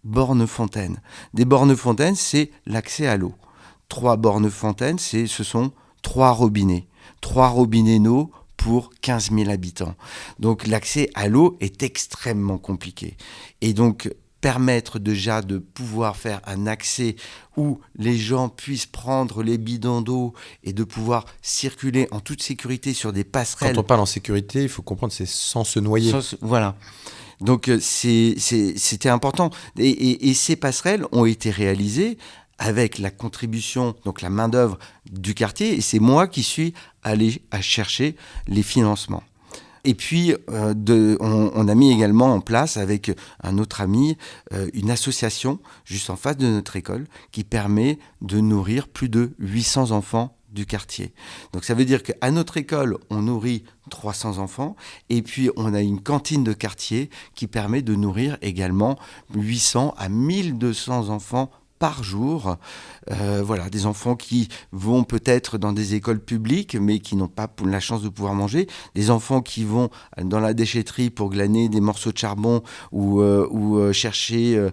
bornes-fontaines. Des bornes-fontaines, c'est l'accès à l'eau. 3 bornes-fontaines, ce sont 3 robinets. 3 robinets d'eau pour 15 000 habitants. Donc l'accès à l'eau est extrêmement compliqué. Et donc permettre déjà de pouvoir faire un accès où les gens puissent prendre les bidons d'eau et de pouvoir circuler en toute sécurité sur des passerelles. Quand on parle en sécurité, il faut comprendre que c'est sans se noyer. Voilà. Donc c'était important. Et ces passerelles ont été réalisées avec la contribution, donc la main-d'œuvre du quartier. Et c'est moi qui suis allé à chercher les financements. Et puis, on a mis également en place, avec un autre ami, une association juste en face de notre école qui permet de nourrir plus de 800 enfants du quartier. Donc ça veut dire qu'à notre école, on nourrit 300 enfants et puis on a une cantine de quartier qui permet de nourrir également 800 à 1200 enfants par jour. Voilà, des enfants qui vont peut-être dans des écoles publiques mais qui n'ont pas la chance de pouvoir manger, des enfants qui vont dans la déchetterie pour glaner des morceaux de charbon ou chercher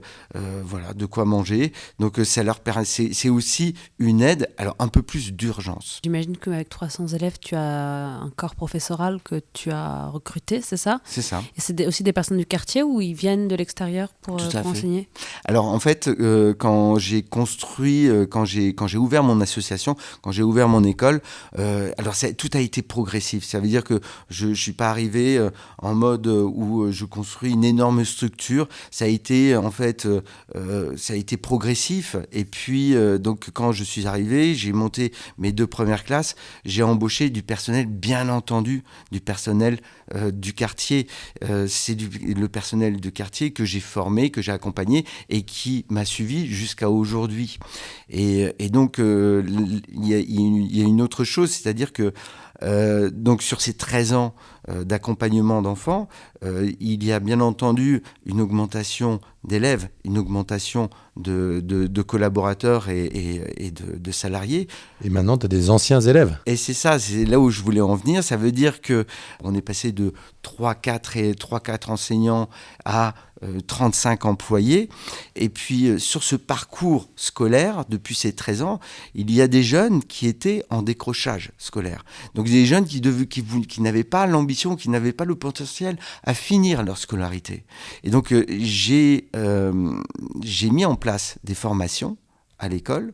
voilà, de quoi manger. Donc ça leur permet, c'est aussi une aide, alors un peu plus d'urgence. J'imagine qu'avec 300 élèves, tu as un corps professoral que tu as recruté, c'est ça ? C'est ça. Et c'est aussi des personnes du quartier ou ils viennent de l'extérieur pour enseigner ? Alors en fait, quand j'ai construit, quand j'ai ouvert mon association, quand j'ai ouvert mon école, alors tout a été progressif. Ça veut dire que je ne suis pas arrivé en mode où je construis une énorme structure. Ça a été en fait, ça a été progressif. Et puis donc quand je suis arrivé, j'ai monté mes 2 premières classes. J'ai embauché du personnel, bien entendu, du personnel du quartier. C'est le personnel du quartier que j'ai formé, que j'ai accompagné et qui m'a suivi jusqu'à aujourd'hui. Et donc, il y a une autre chose, c'est-à-dire que donc sur ces 13 ans d'accompagnement d'enfants, il y a bien entendu une augmentation d'élèves, une augmentation de collaborateurs et de salariés. Et maintenant, tu as des anciens élèves. Et c'est ça, c'est là où je voulais en venir. Ça veut dire qu'on est passé de 3-4 enseignants à 35 employés. Et puis, sur ce parcours scolaire, depuis ces 13 ans, il y a des jeunes qui étaient en décrochage scolaire. Donc, des jeunes qui n'avaient pas l'ambition, qui n'avaient pas le potentiel à finir leur scolarité. Et donc, j'ai mis en place des formations à l'école.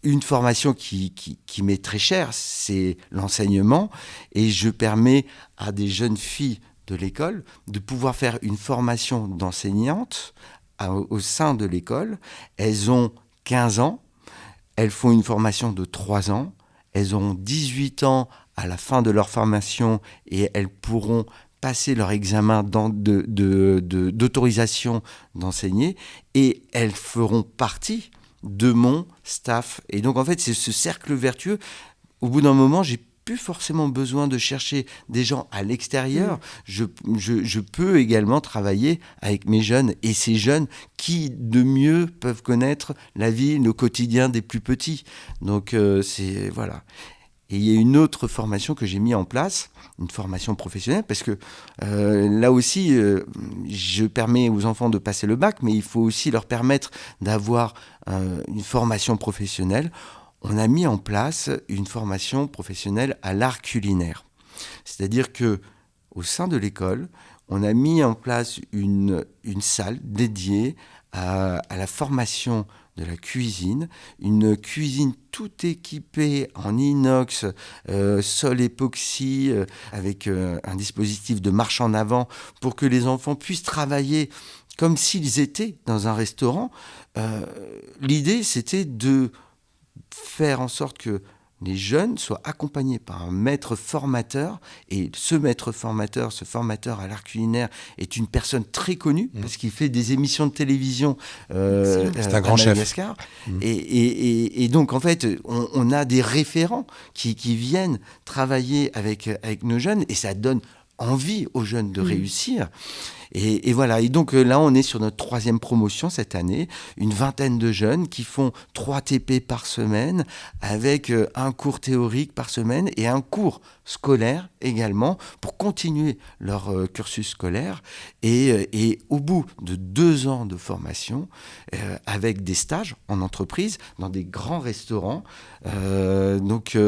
Une formation qui m'est très chère, c'est l'enseignement. Et je permets à des jeunes filles de l'école de pouvoir faire une formation d'enseignante au sein de l'école. Elles ont 15 ans, elles font une formation de 3 ans, elles auront 18 ans à la fin de leur formation et elles pourront passer leur examen d'autorisation d'enseigner et elles feront partie de mon staff. Et donc en fait c'est ce cercle vertueux. Au bout d'un moment, j'ai plus forcément besoin de chercher des gens à l'extérieur. Je peux également travailler avec mes jeunes et ces jeunes qui de mieux peuvent connaître la vie, le quotidien des plus petits. Donc c'est voilà. Et il y a une autre formation que j'ai mis en place, une formation professionnelle, parce que là aussi, je permets aux enfants de passer le bac, mais il faut aussi leur permettre d'avoir une formation professionnelle. On a mis en place une formation professionnelle à l'art culinaire. C'est-à-dire qu'au sein de l'école, on a mis en place une salle dédiée à la formation de la cuisine, une cuisine tout équipée en inox, sol époxy, avec un dispositif de marche en avant pour que les enfants puissent travailler comme s'ils étaient dans un restaurant. L'idée, c'était de faire en sorte que les jeunes soient accompagnés par un maître formateur. Et ce maître formateur, ce formateur à l'art culinaire, est une personne très connue parce qu'il fait des émissions de télévision c'est un grand chef. Madagascar. Et donc, en fait, on a des référents qui viennent travailler avec nos jeunes et ça donne envie aux jeunes de réussir. Et voilà. Et donc là, on est sur notre 3e promotion cette année. Une vingtaine de jeunes qui font 3 TP par semaine avec un cours théorique par semaine et un cours scolaire également pour continuer leur cursus scolaire. Et au bout de 2 ans de formation, avec des stages en entreprise, dans des grands restaurants, ils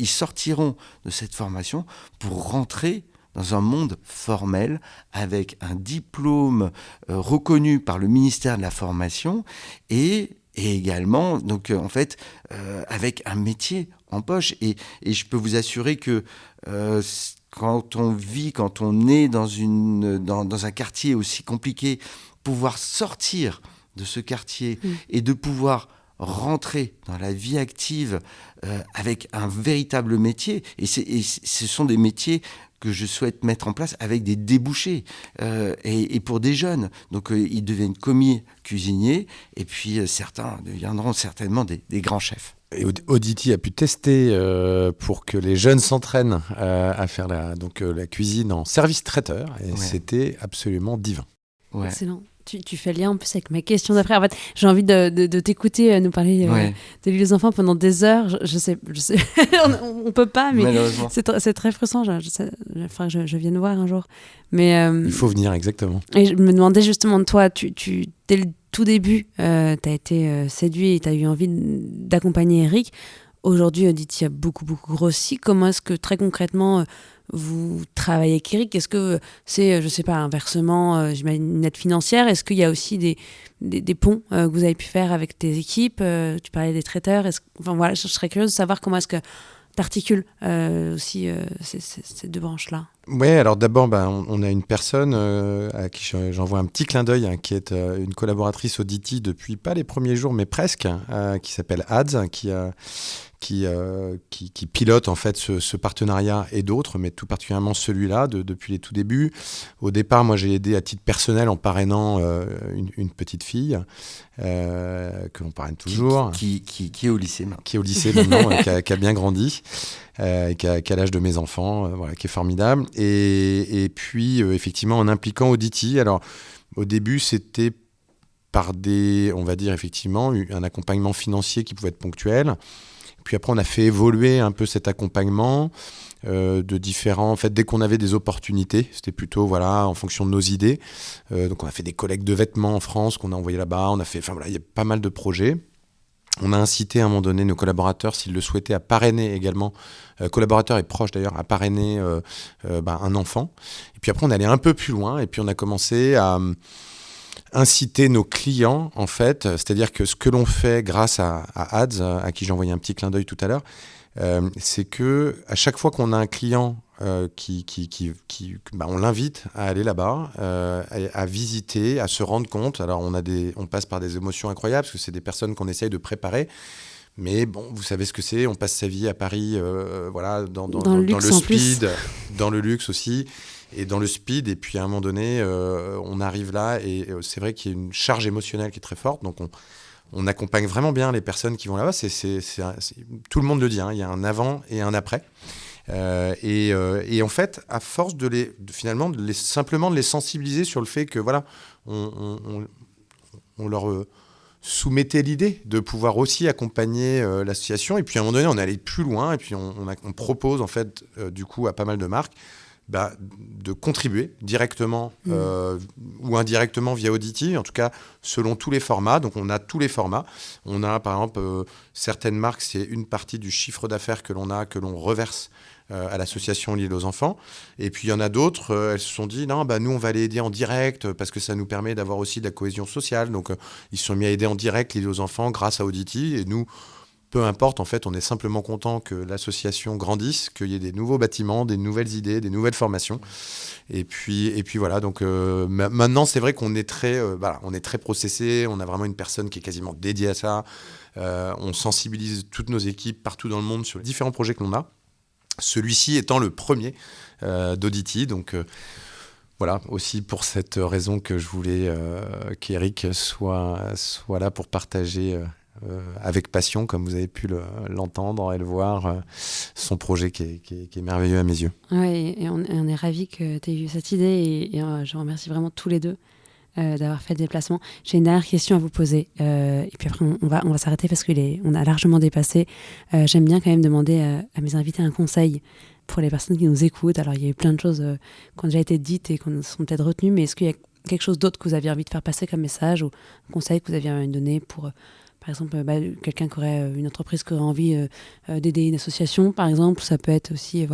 sortiront de cette formation pour rentrer dans un monde formel avec un diplôme reconnu par le ministère de la Formation et également, donc, en fait, avec un métier en poche. Et je peux vous assurer que quand on est dans un quartier aussi compliqué, pouvoir sortir de ce quartier et de pouvoir rentrer dans la vie active avec un véritable métier, et ce sont des métiers que je souhaite mettre en place avec des débouchés et pour des jeunes. Donc ils deviennent commis cuisiniers et puis certains deviendront certainement des grands chefs. Et Audity a pu tester pour que les jeunes s'entraînent à faire la cuisine en service traiteur et c'était absolument divin. Ouais. Excellent. Tu fais lien en plus avec ma question d'après. En fait, j'ai envie de t'écouter nous parler de l'île aux enfants pendant des heures. Je sais on peut pas, mais c'est très frustrant. Il faudra que je vienne voir un jour. Mais, il faut venir, exactement. Et je me demandais justement, toi, dès le tout début, tu as été séduit et tu as eu envie d'accompagner Eric. Aujourd'hui, Audity a beaucoup grossi. Comment est-ce que très concrètement vous travaillez avec Eric? Est-ce que c'est, je sais pas, un versement, j'imagine une aide financière? Est-ce qu'il y a aussi des ponts que vous avez pu faire avec tes équipes? Tu parlais des traiteurs. Enfin voilà, je serais curieuse de savoir comment est-ce que tu articules aussi ces 2 branches-là. Oui, alors d'abord, on a une personne à qui j'envoie un petit clin d'œil, qui est une collaboratrice Audity depuis pas les premiers jours, mais presque, qui s'appelle Ads, qui pilote en fait ce partenariat et d'autres, mais tout particulièrement celui-là depuis les tout débuts. Au départ, moi j'ai aidé à titre personnel en parrainant une petite fille que l'on parraine toujours. Qui est au lycée maintenant. Qui est au lycée maintenant, qui a bien grandi. Qui a l'âge de mes enfants, qui est formidable. Et puis, effectivement, en impliquant Audity. Alors, au début, c'était par on va dire, effectivement, un accompagnement financier qui pouvait être ponctuel. Puis après, on a fait évoluer un peu cet accompagnement de différents... En fait, dès qu'on avait des opportunités, c'était plutôt en fonction de nos idées. Donc, on a fait des collectes de vêtements en France qu'on a envoyés là-bas. Il y a pas mal de projets. On a incité à un moment donné nos collaborateurs, s'ils le souhaitaient, à parrainer également, collaborateurs et proches d'ailleurs, à parrainer un enfant. Et puis après, on allait un peu plus loin et puis on a commencé à inciter nos clients, en fait. C'est-à-dire que ce que l'on fait grâce à Ads, à qui j'ai envoyé un petit clin d'œil tout à l'heure, c'est que à chaque fois qu'on a un client on l'invite à aller là-bas, à visiter, à se rendre compte. Alors on passe par des émotions incroyables parce que c'est des personnes qu'on essaye de préparer. Mais bon, vous savez ce que c'est. On passe sa vie à Paris, dans le speed, dans le luxe aussi, et dans le speed. Et puis à un moment donné, on arrive là et c'est vrai qu'il y a une charge émotionnelle qui est très forte. Donc on accompagne vraiment bien les personnes qui vont là-bas. Tout le monde le dit. Il y a un avant et un après. Et en fait, à force simplement de les sensibiliser sur le fait que on leur soumettait l'idée de pouvoir aussi accompagner l'association. Et puis à un moment donné, on est allé plus loin et puis on propose en fait du coup à pas mal de marques de contribuer directement ou indirectement via Audity, en tout cas selon tous les formats. Donc on a tous les formats. On a par exemple certaines marques, c'est une partie du chiffre d'affaires que l'on reverse à l'association L'Île aux enfants. Et puis il y en a d'autres, elles se sont dit non, nous on va les aider en direct parce que ça nous permet d'avoir aussi de la cohésion sociale. Donc ils se sont mis à aider en direct L'Île aux enfants grâce à Audity. Et nous, peu importe, en fait, on est simplement content que l'association grandisse, qu'il y ait des nouveaux bâtiments, des nouvelles idées, des nouvelles formations. Et puis voilà, donc maintenant c'est vrai qu'on est très processé, on a vraiment une personne qui est quasiment dédiée à ça. On sensibilise toutes nos équipes partout dans le monde sur les différents projets que l'on a. Celui-ci étant le premier d'Audity, donc voilà, aussi pour cette raison que je voulais qu'Eric soit là pour partager avec passion, comme vous avez pu l'entendre et le voir, son projet qui est merveilleux à mes yeux. Oui, et on est ravis que tu aies eu cette idée et je remercie vraiment tous les deux d'avoir fait le déplacement. J'ai une dernière question à vous poser et puis après on va s'arrêter parce qu'on a largement dépassé. J'aime bien quand même demander à mes invités un conseil pour les personnes qui nous écoutent. Alors il y a eu plein de choses qui ont déjà été dites et qui sont peut-être retenues, mais est-ce qu'il y a quelque chose d'autre que vous aviez envie de faire passer comme message ou un conseil que vous aviez envie de donner pour... Par exemple, quelqu'un qui aurait une entreprise qui aurait envie d'aider une association, par exemple, ça peut être aussi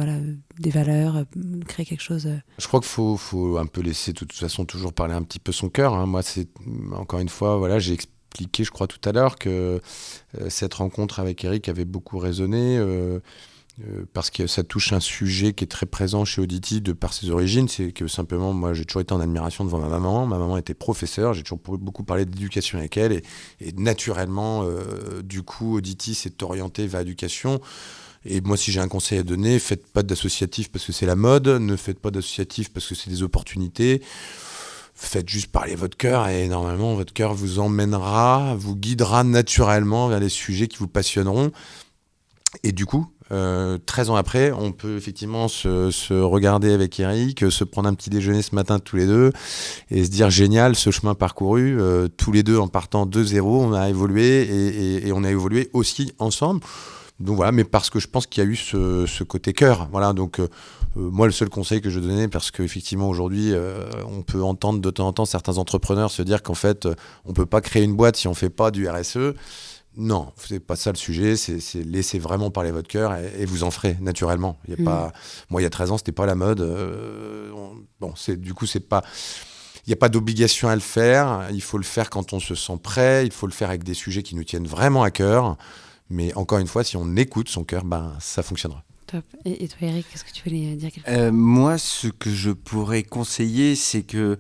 des valeurs, créer quelque chose. Je crois qu'il faut un peu laisser, de toute façon, toujours parler un petit peu son cœur. Hein. Moi, c'est encore une fois, j'ai expliqué, je crois, tout à l'heure que cette rencontre avec Eric avait beaucoup résonné. Parce que ça touche un sujet qui est très présent chez Audity de par ses origines, c'est que simplement, moi j'ai toujours été en admiration devant ma maman était professeure, j'ai toujours beaucoup parlé d'éducation avec elle, et naturellement, du coup, Audity s'est orienté vers l'éducation. Et moi, si j'ai un conseil à donner, faites pas d'associatif parce que c'est la mode, ne faites pas d'associatif parce que c'est des opportunités. Faites juste parler votre cœur et normalement, votre cœur vous emmènera, vous guidera naturellement vers les sujets qui vous passionneront. Et du coup, 13 ans après, on peut effectivement se regarder avec Eric, se prendre un petit déjeuner ce matin tous les deux et se dire génial, ce chemin parcouru, tous les deux en partant de zéro, on a évolué et on a évolué aussi ensemble. Donc voilà, mais parce que je pense qu'il y a eu ce côté cœur. Voilà, donc moi le seul conseil que je donnais, parce qu'effectivement aujourd'hui on peut entendre de temps en temps certains entrepreneurs se dire qu'en fait on peut pas créer une boîte si on fait pas du RSE. Non, c'est pas ça le sujet, c'est laisser vraiment parler votre cœur et vous en ferez naturellement. Il y a pas, moi il y a 13 ans c'était pas la mode. C'est pas, il n'y a pas d'obligation à le faire. Il faut le faire quand on se sent prêt. Il faut le faire avec des sujets qui nous tiennent vraiment à cœur. Mais encore une fois, si on écoute son cœur, ça fonctionnera. Top. Et toi, Eric, est-ce que tu voulais dire quelque chose ? Moi, ce que je pourrais conseiller, c'est que,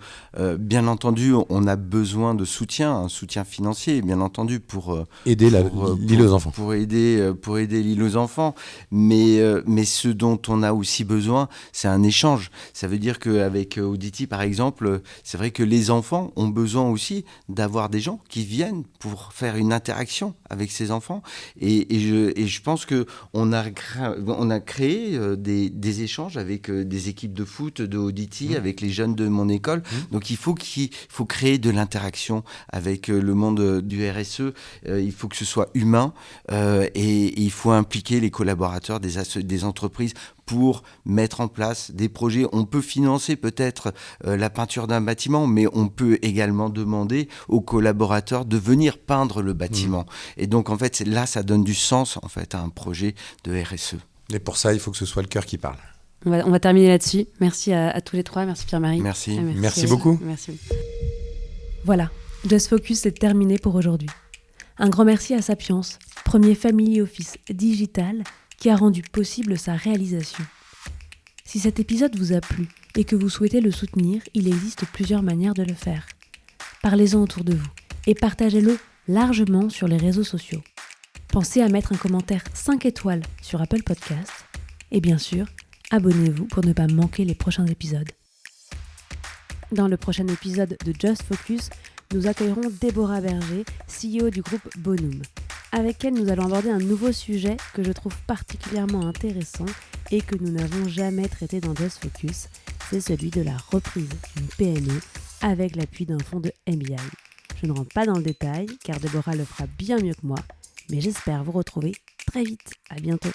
bien entendu, on a besoin de soutien, un soutien financier, bien entendu, pour aider l'île aux enfants. Pour aider l'île aux enfants. Mais ce dont on a aussi besoin, c'est un échange. Ça veut dire qu'avec Audity, par exemple, c'est vrai que les enfants ont besoin aussi d'avoir des gens qui viennent pour faire une interaction avec ces enfants. Et je pense qu'on a créé des échanges avec des équipes de foot de Audity, avec les jeunes de mon école. Donc il faut créer de l'interaction avec le monde du RSE. Il faut que ce soit humain et il faut impliquer les collaborateurs des entreprises pour mettre en place des projets. On peut financer peut-être la peinture d'un bâtiment, mais on peut également demander aux collaborateurs de venir peindre le bâtiment. Et donc, en fait, là, ça donne du sens en fait, à un projet de RSE. Et pour ça, il faut que ce soit le cœur qui parle. On va terminer là-dessus. Merci à tous les trois. Merci Pierre-Marie. Merci. Merci beaucoup. Merci. Voilà, Just Focus est terminé pour aujourd'hui. Un grand merci à Sapiens, premier family office digital qui a rendu possible sa réalisation. Si cet épisode vous a plu et que vous souhaitez le soutenir, il existe plusieurs manières de le faire. Parlez-en autour de vous et partagez-le largement sur les réseaux sociaux. Pensez à mettre un commentaire 5 étoiles sur Apple Podcasts et bien sûr, abonnez-vous pour ne pas manquer les prochains épisodes. Dans le prochain épisode de Just Focus, nous accueillerons Déborah Berger, CEO du groupe Bonum. Avec elle, nous allons aborder un nouveau sujet que je trouve particulièrement intéressant et que nous n'avons jamais traité dans Just Focus, c'est celui de la reprise d'une PME avec l'appui d'un fonds de MBI. Je ne rentre pas dans le détail car Déborah le fera bien mieux que moi, mais j'espère vous retrouver très vite. À bientôt.